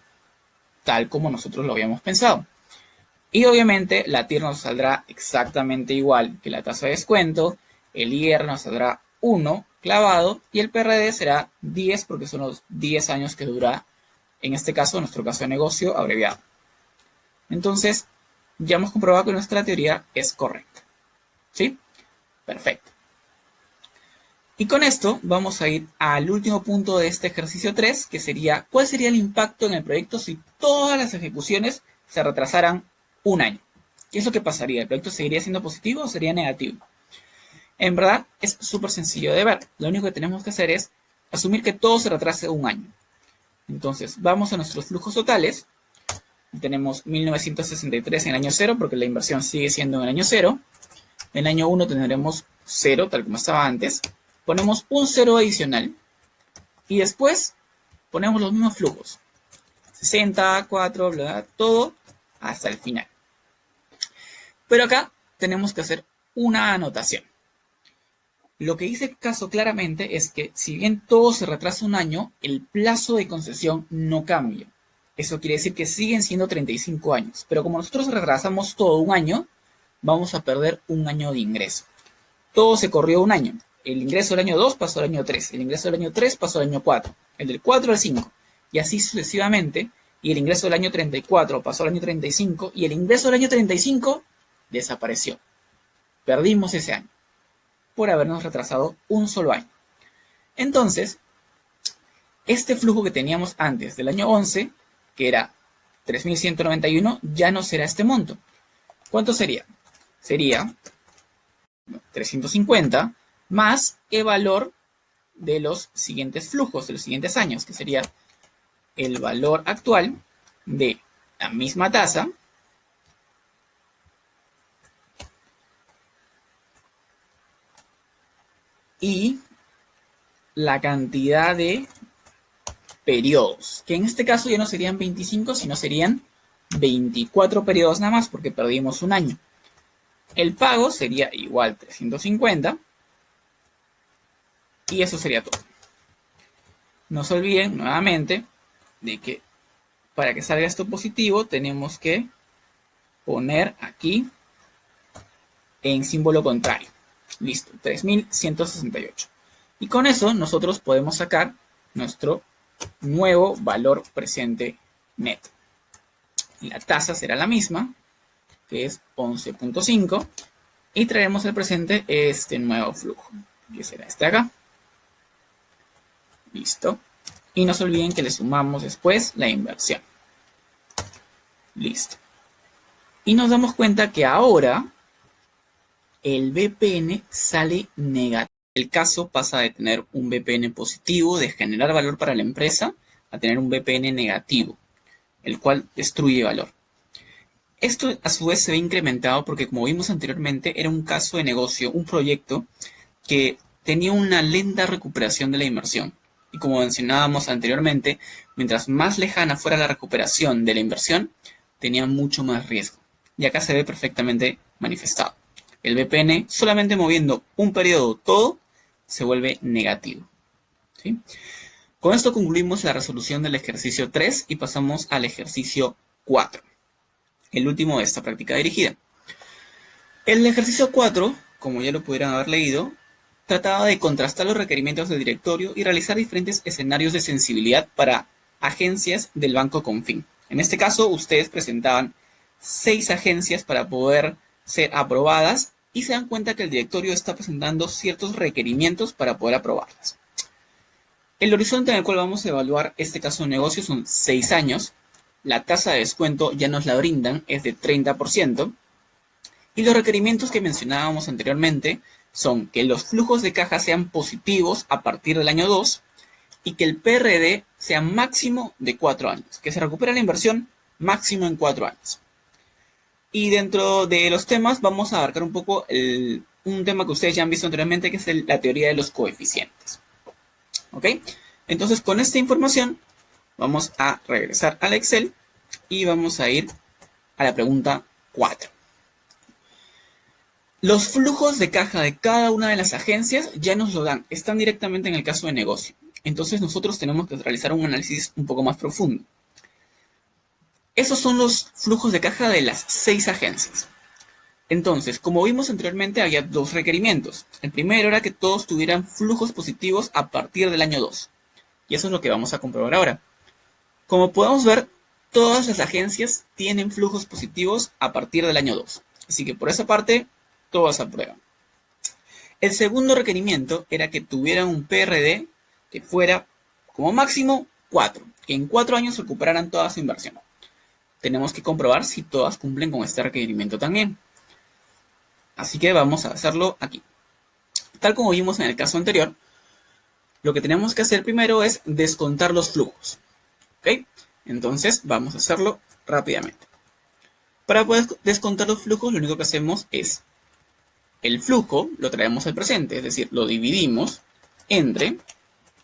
tal como nosotros lo habíamos pensado. Y obviamente la TIR nos saldrá exactamente igual que la tasa de descuento, el IR nos saldrá 1 clavado y el PRD será 10 porque son los 10 años que dura, en este caso, nuestro caso de negocio abreviado. Entonces, ya hemos comprobado que nuestra teoría es correcta. ¿Sí? Perfecto. Y con esto vamos a ir al último punto de este ejercicio 3, que sería, ¿cuál sería el impacto en el proyecto si todas las ejecuciones se retrasaran un año? ¿Qué es lo que pasaría? ¿El proyecto seguiría siendo positivo o sería negativo? En verdad, es súper sencillo de ver. Lo único que tenemos que hacer es asumir que todo se retrase un año. Entonces, vamos a nuestros flujos totales. Tenemos 1963 en el año 0, porque la inversión sigue siendo en el año 0. En el año 1 tendremos 0, tal como estaba antes. Ponemos un 0 adicional. Y después ponemos los mismos flujos. 60, 4, bla, bla, todo hasta el final. Pero acá tenemos que hacer una anotación. Lo que dice el caso claramente es que si bien todo se retrasa un año, el plazo de concesión no cambia. Eso quiere decir que siguen siendo 35 años. Pero como nosotros retrasamos todo un año, vamos a perder un año de ingreso. Todo se corrió un año. El ingreso del año 2 pasó al año 3. El ingreso del año 3 pasó al año 4. El del 4 al 5. Y así sucesivamente. Y el ingreso del año 34 pasó al año 35. Y el ingreso del año 35 desapareció. Perdimos ese año por habernos retrasado un solo año. Entonces, este flujo que teníamos antes del año 11, que era 3.191, ya no será este monto. ¿Cuánto sería? Sería 350 más el valor de los siguientes flujos, de los siguientes años, que sería el valor actual de la misma tasa y la cantidad de periodos, que en este caso ya no serían 25, sino serían 24 periodos nada más, porque perdimos un año. El pago sería igual 350 y eso sería todo. No se olviden nuevamente de que para que salga esto positivo tenemos que poner aquí en símbolo contrario. Listo, 3.168. Y con eso nosotros podemos sacar nuestro nuevo valor presente neto. Y la tasa será la misma, que es 11.5. Y traeremos al presente este nuevo flujo, que será este acá. Listo. Y no se olviden que le sumamos después la inversión. Listo. Y nos damos cuenta que ahora el BPN sale negativo. El caso pasa de tener un BPN positivo, de generar valor para la empresa, a tener un BPN negativo, el cual destruye valor. Esto a su vez se ve incrementado porque, como vimos anteriormente, era un caso de negocio, un proyecto que tenía una lenta recuperación de la inversión. Y como mencionábamos anteriormente, mientras más lejana fuera la recuperación de la inversión, tenía mucho más riesgo. Y acá se ve perfectamente manifestado. El BPN, solamente moviendo un periodo todo, se vuelve negativo. ¿Sí? Con esto concluimos la resolución del ejercicio 3 y pasamos al ejercicio 4, el último de esta práctica dirigida. El ejercicio 4, como ya lo pudieran haber leído, trataba de contrastar los requerimientos del directorio y realizar diferentes escenarios de sensibilidad para agencias del Banco Confin. En este caso, ustedes presentaban 6 agencias para poder ser aprobadas y se dan cuenta que el directorio está presentando ciertos requerimientos para poder aprobarlas. El horizonte en el cual vamos a evaluar este caso de negocio son 6 años. La tasa de descuento ya nos la brindan, es de 30%. Y los requerimientos que mencionábamos anteriormente son que los flujos de caja sean positivos a partir del año 2 y que el PRD sea máximo de 4 años, que se recupere la inversión máximo en 4 años. Y dentro de los temas vamos a abarcar un poco un tema que ustedes ya han visto anteriormente, que es la teoría de los coeficientes. ¿Ok? Entonces, con esta información vamos a regresar al Excel y vamos a ir a la pregunta 4. Los flujos de caja de cada una de las agencias ya nos lo dan, están directamente en el caso de negocio. Entonces nosotros tenemos que realizar un análisis un poco más profundo. Esos son los flujos de caja de las 6 agencias. Entonces, como vimos anteriormente, había 2 requerimientos. El primero era que todos tuvieran flujos positivos a partir del año 2. Y eso es lo que vamos a comprobar ahora. Como podemos ver, todas las agencias tienen flujos positivos a partir del año 2. Así que por esa parte, todas aprueban. El segundo requerimiento era que tuvieran un PRD que fuera como máximo 4. Que en 4 años recuperaran toda su inversión. Tenemos que comprobar si todas cumplen con este requerimiento también. Así que vamos a hacerlo aquí. Tal como vimos en el caso anterior, lo que tenemos que hacer primero es descontar los flujos. ¿Ok? Entonces vamos a hacerlo rápidamente. Para poder descontar los flujos, lo único que hacemos es el flujo lo traemos al presente, es decir, lo dividimos entre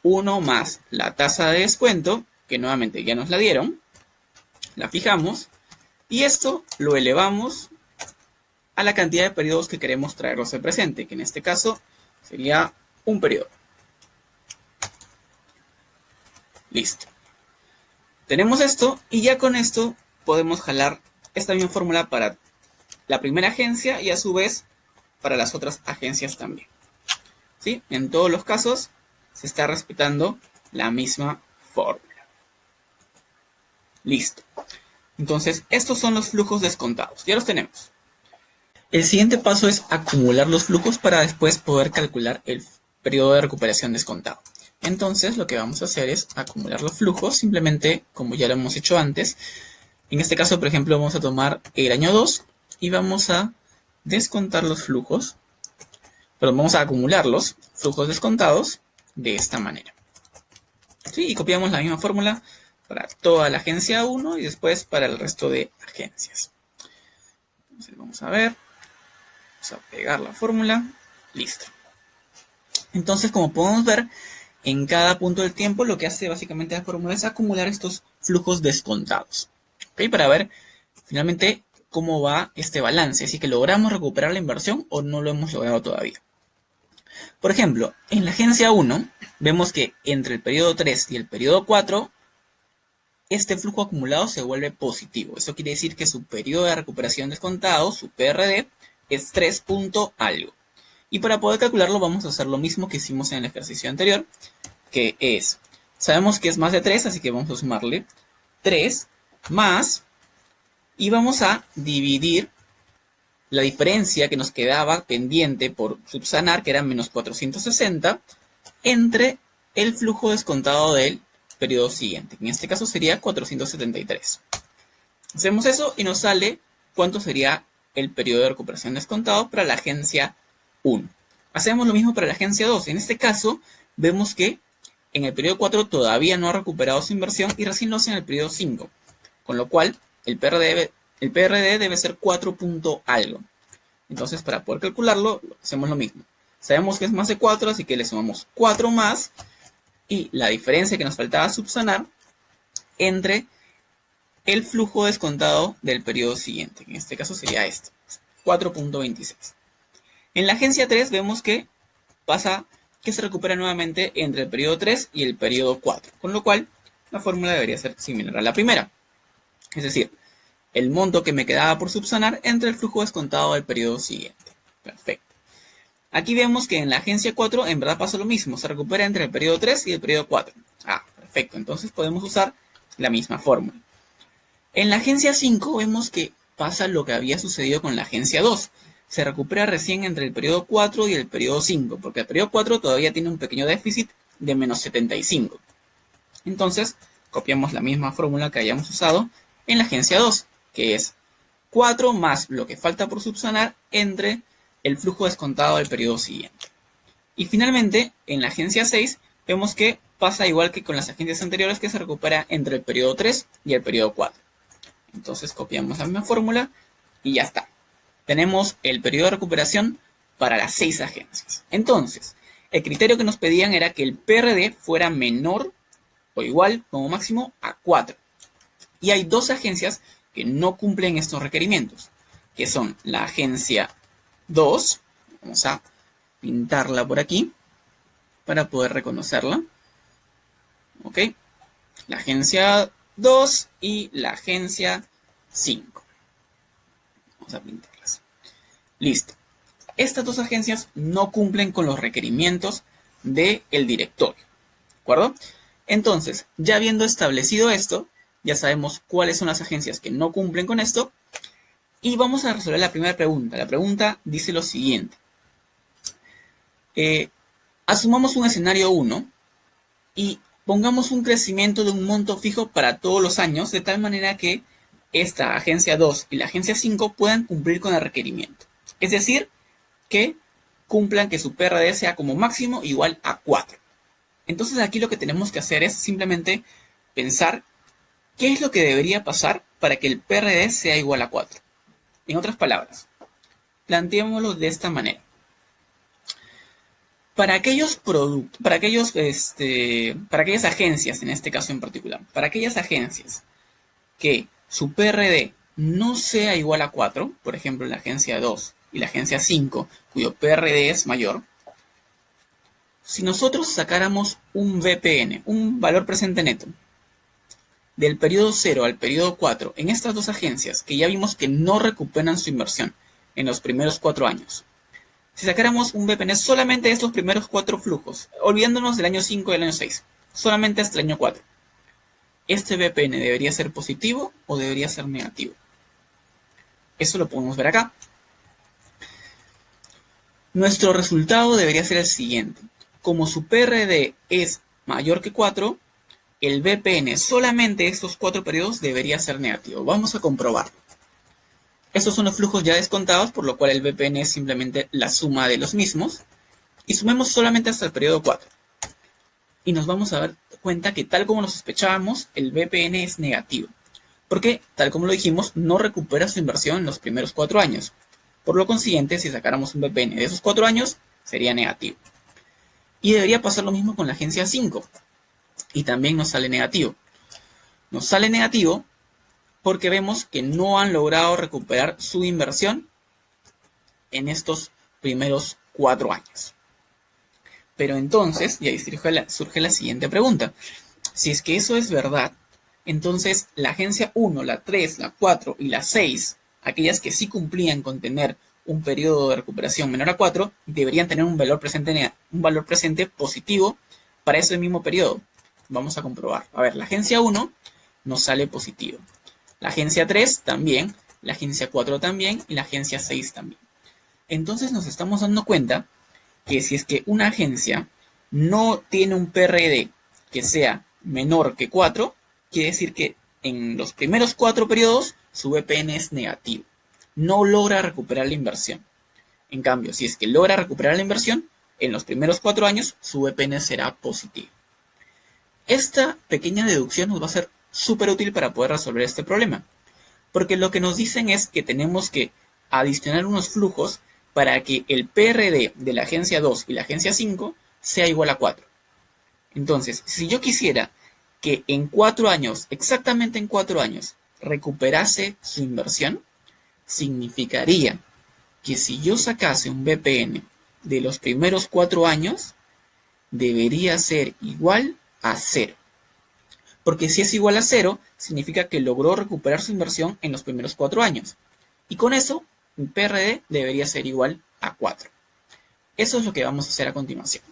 1 más la tasa de descuento, que nuevamente ya nos la dieron, la fijamos, y esto lo elevamos a la cantidad de periodos que queremos traerlos al presente, que en este caso sería un periodo. Listo. Tenemos esto y ya con esto podemos jalar esta misma fórmula para la primera agencia y a su vez para las otras agencias también. ¿Sí? En todos los casos se está respetando la misma fórmula. Listo. Entonces, estos son los flujos descontados. Ya los tenemos. El siguiente paso es acumular los flujos para después poder calcular el periodo de recuperación descontado. Entonces, lo que vamos a hacer es acumular los flujos, simplemente como ya lo hemos hecho antes. En este caso, por ejemplo, vamos a tomar el año 2 y vamos a descontar los flujos. Perdón, vamos a acumular los flujos descontados de esta manera. ¿Sí? Y copiamos la misma fórmula para toda la agencia 1 y después para el resto de agencias. Entonces, vamos a ver. Vamos a pegar la fórmula. Listo. Entonces, como podemos ver, en cada punto del tiempo lo que hace básicamente la fórmula es acumular estos flujos descontados. ¿Ok? Para ver finalmente cómo va este balance. Si es que logramos recuperar la inversión o no lo hemos logrado todavía. Por ejemplo, en la agencia 1 vemos que entre el periodo 3 y el periodo 4 este flujo acumulado se vuelve positivo. Eso quiere decir que su periodo de recuperación descontado, su PRD, es 3 punto algo. Y para poder calcularlo vamos a hacer lo mismo que hicimos en el ejercicio anterior, que es, sabemos que es más de 3, así que vamos a sumarle 3 más, y vamos a dividir la diferencia que nos quedaba pendiente por subsanar, que era menos 460, entre el flujo descontado del periodo siguiente. En este caso sería 473. Hacemos eso y nos sale cuánto sería el periodo de recuperación descontado para la agencia 1. Hacemos lo mismo para la agencia 2. En este caso, vemos que en el periodo 4 todavía no ha recuperado su inversión y recién lo hace en el periodo 5. Con lo cual, el PRD debe ser 4 punto algo. Entonces, para poder calcularlo, hacemos lo mismo. Sabemos que es más de 4, así que le sumamos 4 más y la diferencia que nos faltaba subsanar entre el flujo descontado del periodo siguiente. En este caso sería este, 4.26. En la agencia 3 vemos que pasa que se recupera nuevamente entre el periodo 3 y el periodo 4, con lo cual la fórmula debería ser similar a la primera. Es decir, el monto que me quedaba por subsanar entre el flujo descontado del periodo siguiente. Perfecto. Aquí vemos que en la agencia 4 en verdad pasa lo mismo, se recupera entre el periodo 3 y el periodo 4. Ah, perfecto, entonces podemos usar la misma fórmula. En la agencia 5 vemos que pasa lo que había sucedido con la agencia 2. Se recupera recién entre el periodo 4 y el periodo 5, porque el periodo 4 todavía tiene un pequeño déficit de menos 75. Entonces, copiamos la misma fórmula que hayamos usado en la agencia 2, que es 4 más lo que falta por subsanar entre el flujo descontado del periodo siguiente. Y finalmente, en la agencia 6, vemos que pasa igual que con las agencias anteriores, que se recupera entre el periodo 3 y el periodo 4. Entonces copiamos la misma fórmula y ya está. Tenemos el periodo de recuperación para las 6 agencias. Entonces, el criterio que nos pedían era que el PRD fuera menor o igual como máximo a 4. Y hay 2 agencias que no cumplen estos requerimientos, que son la agencia 2, vamos a pintarla por aquí para poder reconocerla, ¿ok? La agencia 2 y la agencia 5. Vamos a pintarlas. Listo. Estas 2 agencias no cumplen con los requerimientos del directorio, ¿de acuerdo? Entonces, ya habiendo establecido esto, ya sabemos cuáles son las agencias que no cumplen con esto. Y vamos a resolver la primera pregunta. La pregunta dice lo siguiente. Asumamos un escenario 1 y pongamos un crecimiento de un monto fijo para todos los años, de tal manera que esta agencia 2 y la agencia 5 puedan cumplir con el requerimiento. Es decir, que cumplan que su PRD sea como máximo igual a 4. Entonces aquí lo que tenemos que hacer es simplemente pensar qué es lo que debería pasar para que el PRD sea igual a 4. En otras palabras, planteémoslo de esta manera. Para aquellas agencias, en este caso en particular, para aquellas agencias que su PRD no sea igual a 4, por ejemplo la agencia 2 y la agencia 5, cuyo PRD es mayor, si nosotros sacáramos un VPN, un valor presente neto, del periodo 0 al periodo 4, en estas 2 agencias que ya vimos que no recuperan su inversión en los primeros 4 años, si sacáramos un VPN solamente de estos primeros 4 flujos, olvidándonos del año 5 y del año 6, solamente hasta el año 4, ¿este VPN debería ser positivo o debería ser negativo? Eso lo podemos ver acá. Nuestro resultado debería ser el siguiente. Como su PRD es mayor que 4, el VPN solamente de estos 4 periodos debería ser negativo. Vamos a comprobarlo. Estos son los flujos ya descontados, por lo cual el VPN es simplemente la suma de los mismos. Y sumemos solamente hasta el periodo 4. Y nos vamos a dar cuenta que, tal como lo sospechábamos, el VPN es negativo. Porque, tal como lo dijimos, no recupera su inversión en los primeros 4 años. Por lo consiguiente, si sacáramos un VPN de esos 4 años, sería negativo. Y debería pasar lo mismo con la agencia 5. Y también nos sale negativo. Nos sale negativo porque vemos que no han logrado recuperar su inversión en estos primeros 4 años. Pero entonces, y ahí surge la siguiente pregunta. Si es que eso es verdad, entonces la agencia 1, la 3, la 4 y la 6, aquellas que sí cumplían con tener un periodo de recuperación menor a 4, deberían tener un valor presente positivo para ese mismo periodo. Vamos a comprobar. A ver, la agencia 1 nos sale positivo. La agencia 3 también, la agencia 4 también y la agencia 6 también. Entonces nos estamos dando cuenta que si es que una agencia no tiene un PRD que sea menor que 4, quiere decir que en los primeros 4 periodos su VPN es negativo. No logra recuperar la inversión. En cambio, si es que logra recuperar la inversión, en los primeros 4 años su VPN será positivo. Esta pequeña deducción nos va a ser súper útil para poder resolver este problema. Porque lo que nos dicen es que tenemos que adicionar unos flujos para que el PRD de la agencia 2 y la agencia 5 sea igual a 4. Entonces, si yo quisiera que en 4 años, exactamente en 4 años, recuperase su inversión, significaría que si yo sacase un VPN de los primeros 4 años, debería ser igual a 0. Porque si es igual a 0, significa que logró recuperar su inversión en los primeros 4 años. Y con eso, mi PRD debería ser igual a 4. Eso es lo que vamos a hacer a continuación.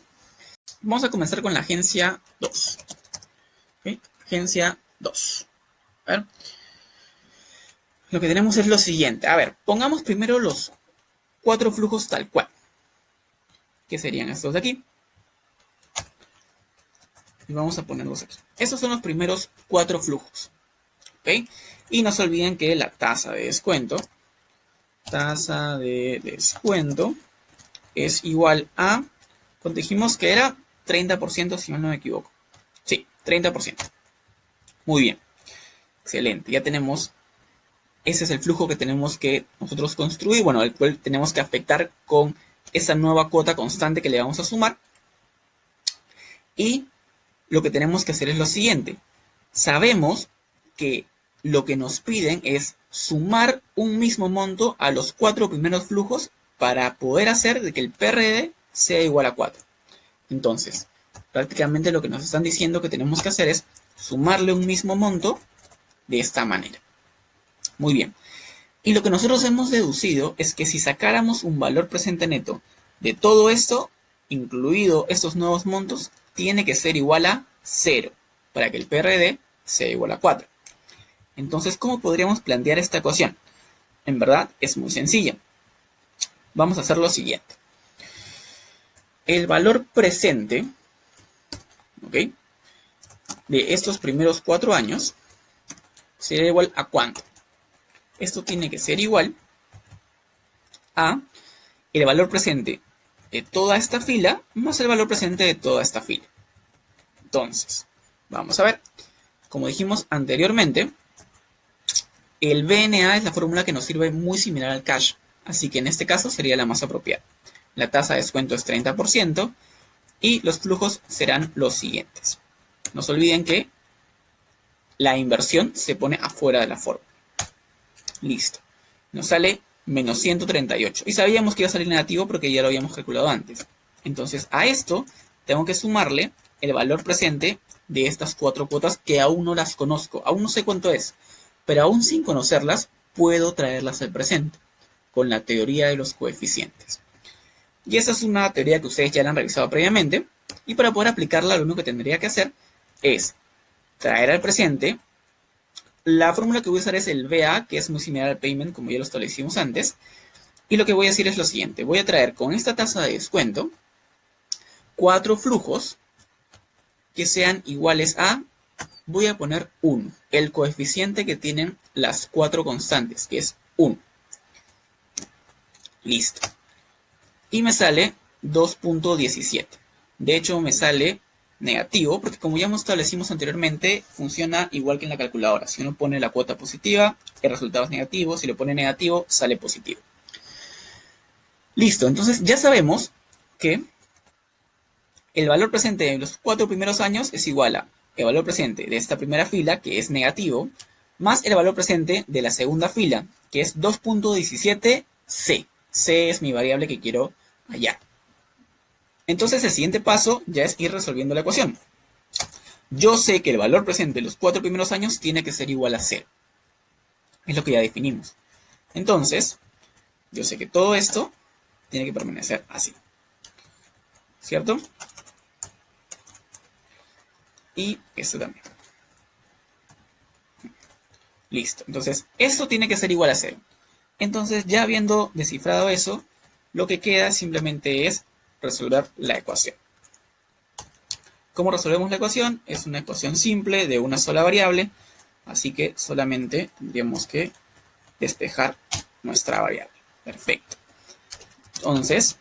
Vamos a comenzar con la agencia 2. ¿Okay? Agencia 2. A ver. Lo que tenemos es lo siguiente. A ver, pongamos primero los 4 flujos tal cual. Que serían estos de aquí. Y vamos a ponerlos aquí. Estos son los primeros 4 flujos. ¿Ok? Y no se olviden que la tasa de descuento es igual a, cuando dijimos que era 30%, si mal no me equivoco. Sí, 30%. Muy bien. Excelente. Ya tenemos, ese es el flujo que tenemos que nosotros construir, bueno, el cual tenemos que afectar con esa nueva cuota constante que le vamos a sumar. Y lo que tenemos que hacer es lo siguiente. Sabemos que lo que nos piden es sumar un mismo monto a los 4 primeros flujos para poder hacer de que el PRD sea igual a 4. Entonces, prácticamente lo que nos están diciendo que tenemos que hacer es sumarle un mismo monto de esta manera. Muy bien. Y lo que nosotros hemos deducido es que si sacáramos un valor presente neto de todo esto, incluido estos nuevos montos, tiene que ser igual a 0 para que el PRD sea igual a 4. Entonces, ¿cómo podríamos plantear esta ecuación? En verdad, es muy sencilla. Vamos a hacer lo siguiente. El valor presente, ¿ok?, de estos primeros 4 años será igual a ¿cuánto? Esto tiene que ser igual a el valor presente de toda esta fila más el valor presente de toda esta fila. Entonces, vamos a ver. Como dijimos anteriormente, el BNA es la fórmula que nos sirve muy similar al cash, así que en este caso sería la más apropiada. La tasa de descuento es 30% y los flujos serán los siguientes. No se olviden que la inversión se pone afuera de la fórmula. Listo. Nos sale menos 138. Y sabíamos que iba a salir negativo porque ya lo habíamos calculado antes. Entonces a esto tengo que sumarle el valor presente de estas 4 cuotas que aún no las conozco. Aún no sé cuánto es. Pero aún sin conocerlas, puedo traerlas al presente con la teoría de los coeficientes. Y esa es una teoría que ustedes ya la han revisado previamente. Y para poder aplicarla, lo único que tendría que hacer es traer al presente. La fórmula que voy a usar es el BA, que es muy similar al payment, como ya lo establecimos antes. Y lo que voy a decir es lo siguiente. Voy a traer con esta tasa de descuento 4 flujos que sean iguales a, voy a poner 1, el coeficiente que tienen las 4 constantes, que es 1. Listo. Y me sale 2.17. De hecho, me sale negativo, porque como ya establecimos anteriormente, funciona igual que en la calculadora. Si uno pone la cuota positiva, el resultado es negativo. Si lo pone negativo, sale positivo. Listo, entonces ya sabemos que el valor presente de los 4 primeros años es igual a el valor presente de esta primera fila, que es negativo, más el valor presente de la segunda fila, que es 2.17C. C es mi variable que quiero hallar. Entonces el siguiente paso ya es ir resolviendo la ecuación. Yo sé que el valor presente de los 4 primeros años tiene que ser igual a 0. Es lo que ya definimos. Entonces, yo sé que todo esto tiene que permanecer así. ¿Cierto? Y esto también. Listo. Entonces, esto tiene que ser igual a 0. Entonces, ya habiendo descifrado eso, lo que queda simplemente es resolver la ecuación. ¿Cómo resolvemos la ecuación? Es una ecuación simple de una sola variable, así que solamente tendríamos que despejar nuestra variable. Perfecto. Entonces,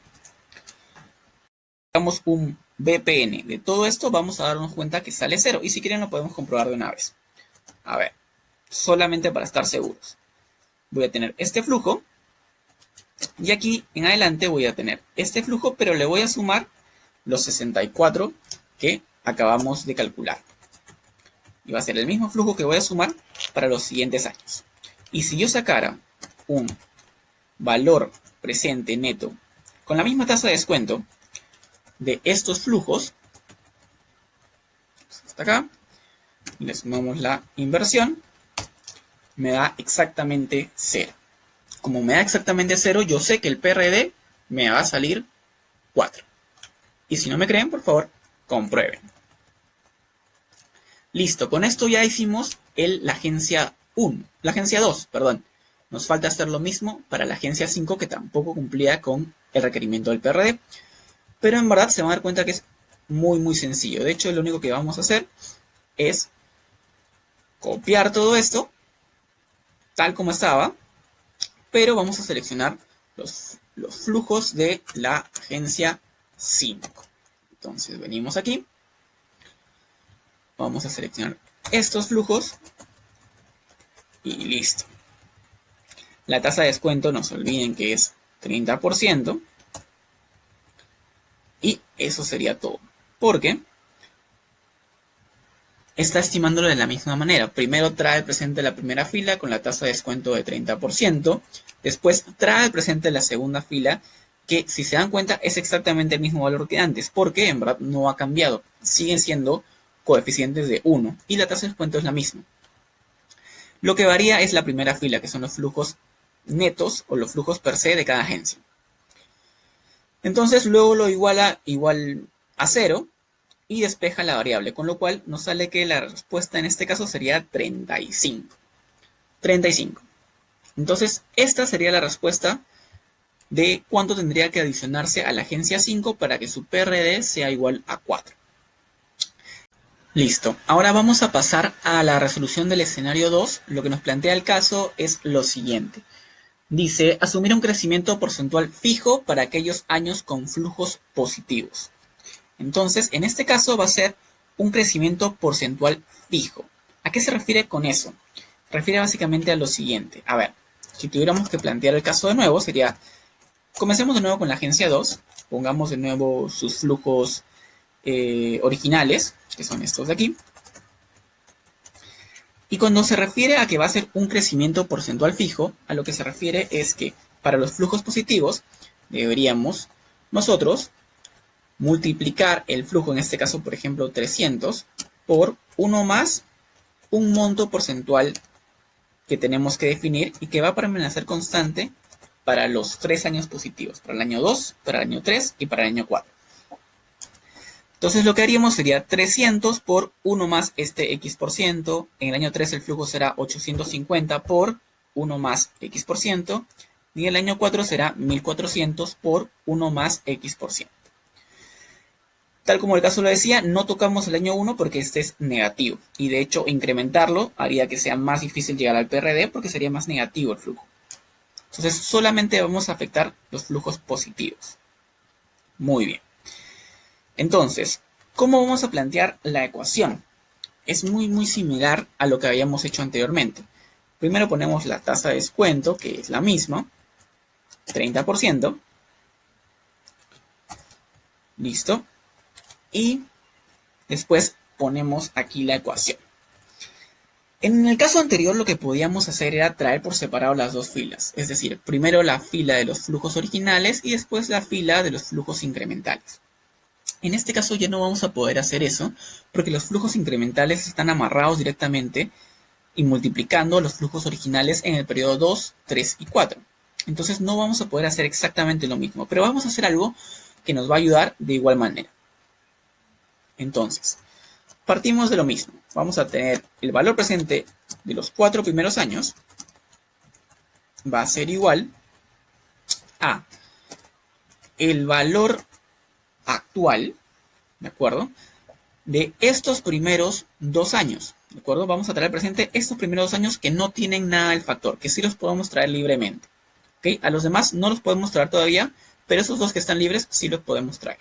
hagamos un BPN. De todo esto vamos a darnos cuenta que sale 0, y si quieren lo podemos comprobar de una vez. A ver, solamente para estar seguros. Voy a tener este flujo. Y aquí en adelante voy a tener este flujo, pero le voy a sumar los 64 que acabamos de calcular. Y va a ser el mismo flujo que voy a sumar para los siguientes años. Y si yo sacara un valor presente neto con la misma tasa de descuento de estos flujos, hasta acá, y le sumamos la inversión, me da exactamente 0. Como me da exactamente 0, yo sé que el PRD me va a salir 4. Y si no me creen, por favor, comprueben. Listo, con esto ya hicimos la agencia 1, la agencia 2, perdón. Nos falta hacer lo mismo para la agencia 5, que tampoco cumplía con el requerimiento del PRD. Pero en verdad se van a dar cuenta que es muy sencillo. De hecho, lo único que vamos a hacer es copiar todo esto, tal como estaba, pero vamos a seleccionar los flujos de la agencia 5. Entonces venimos aquí, vamos a seleccionar estos flujos y listo. La tasa de descuento, no se olviden que es 30%. Y eso sería todo. Porque está estimándolo de la misma manera. Primero trae el presente la primera fila con la tasa de descuento de 30%. Después trae el presente la segunda fila, que si se dan cuenta es exactamente el mismo valor que antes. Porque en verdad no ha cambiado. Siguen siendo coeficientes de 1. Y la tasa de descuento es la misma. Lo que varía es la primera fila, que son los flujos netos o los flujos per se de cada agencia. Entonces luego lo iguala igual a 0 y despeja la variable, con lo cual nos sale que la respuesta en este caso sería 35. 35. Entonces esta sería la respuesta de cuánto tendría que adicionarse a la agencia 5 para que su PRD sea igual a 4. Listo. Ahora vamos a pasar a la resolución del escenario 2. Lo que nos plantea el caso es lo siguiente. Dice, asumir un crecimiento porcentual fijo para aquellos años con flujos positivos. Entonces, en este caso va a ser un crecimiento porcentual fijo. ¿A qué se refiere con eso? Refiere básicamente a lo siguiente. A ver, si tuviéramos que plantear el caso de nuevo, sería, comencemos de nuevo con la agencia 2, pongamos de nuevo sus flujos originales, que son estos de aquí. Y cuando se refiere a que va a ser un crecimiento porcentual fijo, a lo que se refiere es que para los flujos positivos deberíamos nosotros multiplicar el flujo, en este caso por ejemplo 300, por 1 más un monto porcentual que tenemos que definir y que va a permanecer constante para los 3 años positivos, para el año 2, para el año 3 y para el año 4. Entonces lo que haríamos sería 300 por 1 más este X%. En el año 3 el flujo será 850 por 1 más X%. Y en el año 4 será 1400 por 1 más X%. Tal como el caso lo decía, no tocamos el año 1 porque este es negativo. Y de hecho incrementarlo haría que sea más difícil llegar al PRD porque sería más negativo el flujo. Entonces solamente vamos a afectar los flujos positivos. Muy bien. Entonces, ¿cómo vamos a plantear la ecuación? Es muy similar a lo que habíamos hecho anteriormente. Primero ponemos la tasa de descuento, que es la misma, 30%. Listo. Y después ponemos aquí la ecuación. En el caso anterior lo que podíamos hacer era traer por separado las dos filas. Es decir, primero la fila de los flujos originales y después la fila de los flujos incrementales. En este caso ya no vamos a poder hacer eso porque los flujos incrementales están amarrados directamente y multiplicando los flujos originales en el periodo 2, 3 y 4. Entonces no vamos a poder hacer exactamente lo mismo, pero vamos a hacer algo que nos va a ayudar de igual manera. Entonces, partimos de lo mismo. Vamos a tener el valor presente de los 4 primeros años va a ser igual a el valor actual, ¿de acuerdo? De estos primeros 2 años, ¿de acuerdo? Vamos a traer presente estos primeros 2 años que no tienen nada del factor, que sí los podemos traer libremente, ¿ok? A los demás no los podemos traer todavía, pero esos 2 que están libres sí los podemos traer.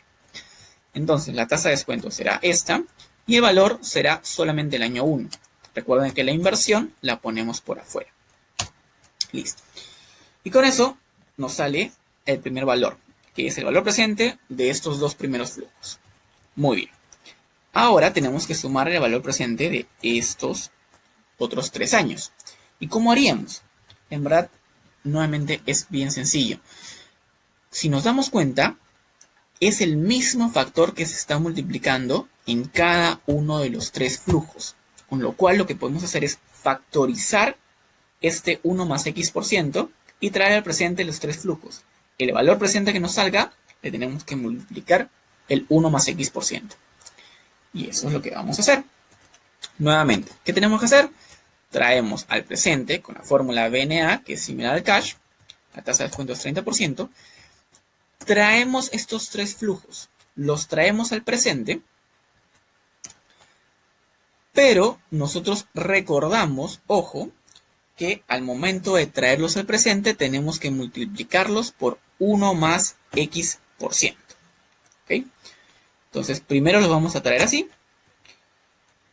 Entonces, la tasa de descuento será esta y el valor será solamente el año 1. Recuerden que la inversión la ponemos por afuera. Listo. Y con eso nos sale el primer valor, que es el valor presente de estos 2 primeros flujos. Muy bien. Ahora tenemos que sumar el valor presente de estos otros 3 años. ¿Y cómo haríamos? En verdad, nuevamente es bien sencillo. Si nos damos cuenta, es el mismo factor que se está multiplicando en cada uno de los 3 flujos. Con lo cual lo que podemos hacer es factorizar este 1 más X% y traer al presente los 3 flujos. El valor presente que nos salga le tenemos que multiplicar el 1 más x%. Y eso es lo que vamos a hacer. Nuevamente, ¿qué tenemos que hacer? Traemos al presente con la fórmula BNA, que es similar al cash, la tasa de descuento es 30%, traemos estos tres flujos, los traemos al presente, pero nosotros recordamos, ojo, que al momento de traerlos al presente tenemos que multiplicarlos por 1 más x%. ¿Okay? Entonces, primero los vamos a traer así,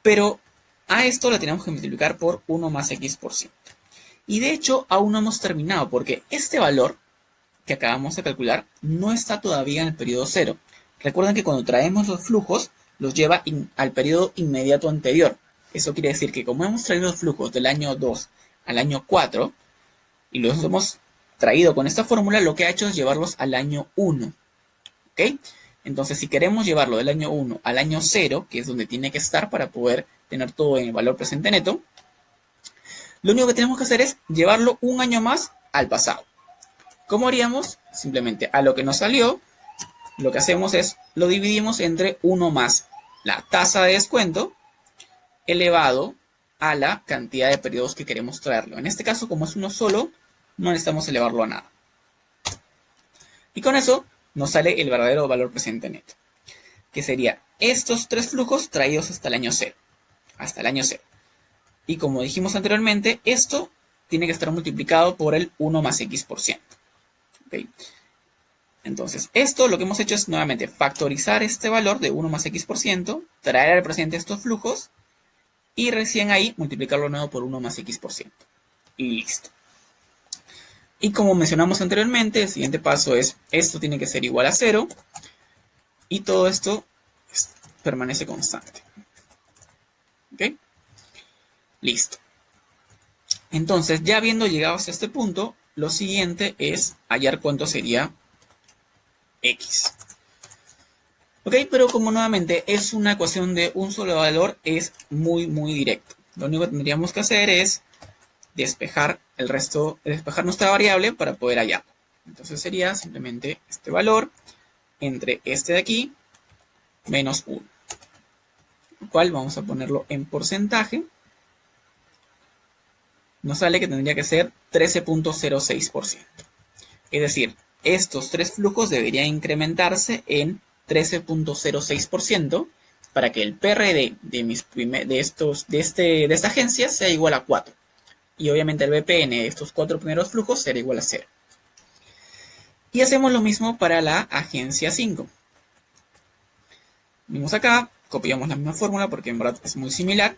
pero a esto la tenemos que multiplicar por 1 más x%. Y de hecho, aún no hemos terminado, porque este valor que acabamos de calcular no está todavía en el periodo 0. Recuerden que cuando traemos los flujos, los lleva al periodo inmediato anterior. Eso quiere decir que como hemos traído los flujos del año 2 al año 4, y los hemos traído con esta fórmula, lo que ha hecho es llevarlos al año 1. ¿Ok? Entonces, si queremos llevarlo del año 1 al año 0, que es donde tiene que estar para poder tener todo en el valor presente neto, lo único que tenemos que hacer es llevarlo un año más al pasado. ¿Cómo haríamos? Simplemente a lo que nos salió, lo que hacemos es lo dividimos entre 1 más la tasa de descuento elevado a la cantidad de periodos que queremos traerlo. En este caso, como es uno solo, no necesitamos elevarlo a nada. Y con eso nos sale el verdadero valor presente neto, que sería estos tres flujos traídos hasta el año 0. Hasta el año 0. Y como dijimos anteriormente, esto tiene que estar multiplicado por el 1 más x%. ¿Okay? Entonces, esto lo que hemos hecho es nuevamente factorizar este valor de 1 más x%, traer al presente estos flujos, y recién ahí multiplicarlo de nuevo por 1 más x%. Y listo. Y como mencionamos anteriormente, el siguiente paso es, esto tiene que ser igual a 0, y todo esto permanece constante. ¿Ok? Listo. Entonces, ya habiendo llegado hasta este punto, lo siguiente es hallar cuánto sería x. Ok, pero como nuevamente es una ecuación de un solo valor, es muy directo. Lo único que tendríamos que hacer es despejar el resto, despejar nuestra variable para poder hallarlo. Entonces sería simplemente este valor entre este de aquí menos 1. Lo cual vamos a ponerlo en porcentaje. Nos sale que tendría que ser 13.06%. Es decir, estos tres flujos deberían incrementarse en 13.06% para que el PRD de esta agencia sea igual a 4. Y obviamente el BPN de estos cuatro primeros flujos será igual a 0. Y hacemos lo mismo para la agencia 5. Venimos acá, copiamos la misma fórmula porque en verdad es muy similar.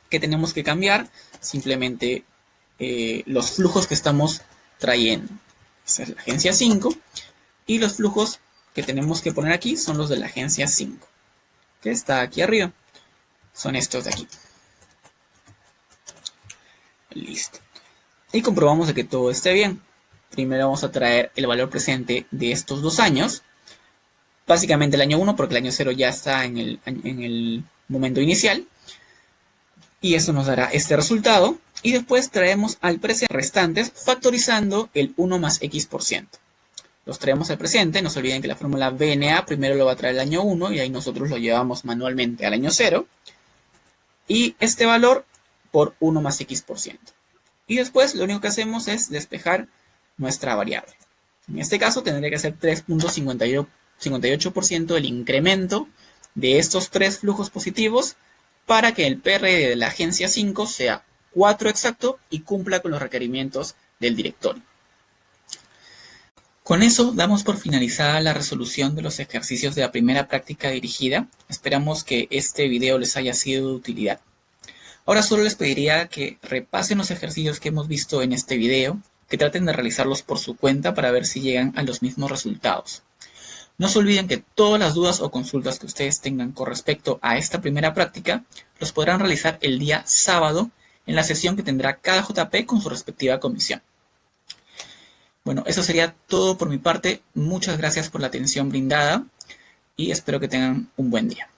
¿Qué tenemos que cambiar? Simplemente los flujos que estamos trayendo. Esa es la agencia 5. Y los flujos que tenemos que poner aquí son los de la agencia 5, que está aquí arriba. Son estos de aquí. Listo. Y comprobamos de que todo esté bien. Primero vamos a traer el valor presente de estos 2 años. Básicamente el año 1, porque el año 0 ya está en el momento inicial. Y eso nos dará este resultado. Y después traemos al presente restantes factorizando el 1 más x%. Los traemos al presente. No se olviden que la fórmula BNA primero lo va a traer el año 1 y ahí nosotros lo llevamos manualmente al año 0. Y este valor por 1 más x%. Y después lo único que hacemos es despejar nuestra variable. En este caso tendría que ser 3.58% el incremento de estos tres flujos positivos para que el PRD de la agencia 5 sea 4 exacto y cumpla con los requerimientos del directorio. Con eso damos por finalizada la resolución de los ejercicios de la primera práctica dirigida. Esperamos que este video les haya sido de utilidad. Ahora solo les pediría que repasen los ejercicios que hemos visto en este video, que traten de realizarlos por su cuenta para ver si llegan a los mismos resultados. No se olviden que todas las dudas o consultas que ustedes tengan con respecto a esta primera práctica los podrán realizar el día sábado en la sesión que tendrá cada JP con su respectiva comisión. Bueno, eso sería todo por mi parte. Muchas gracias por la atención brindada y espero que tengan un buen día.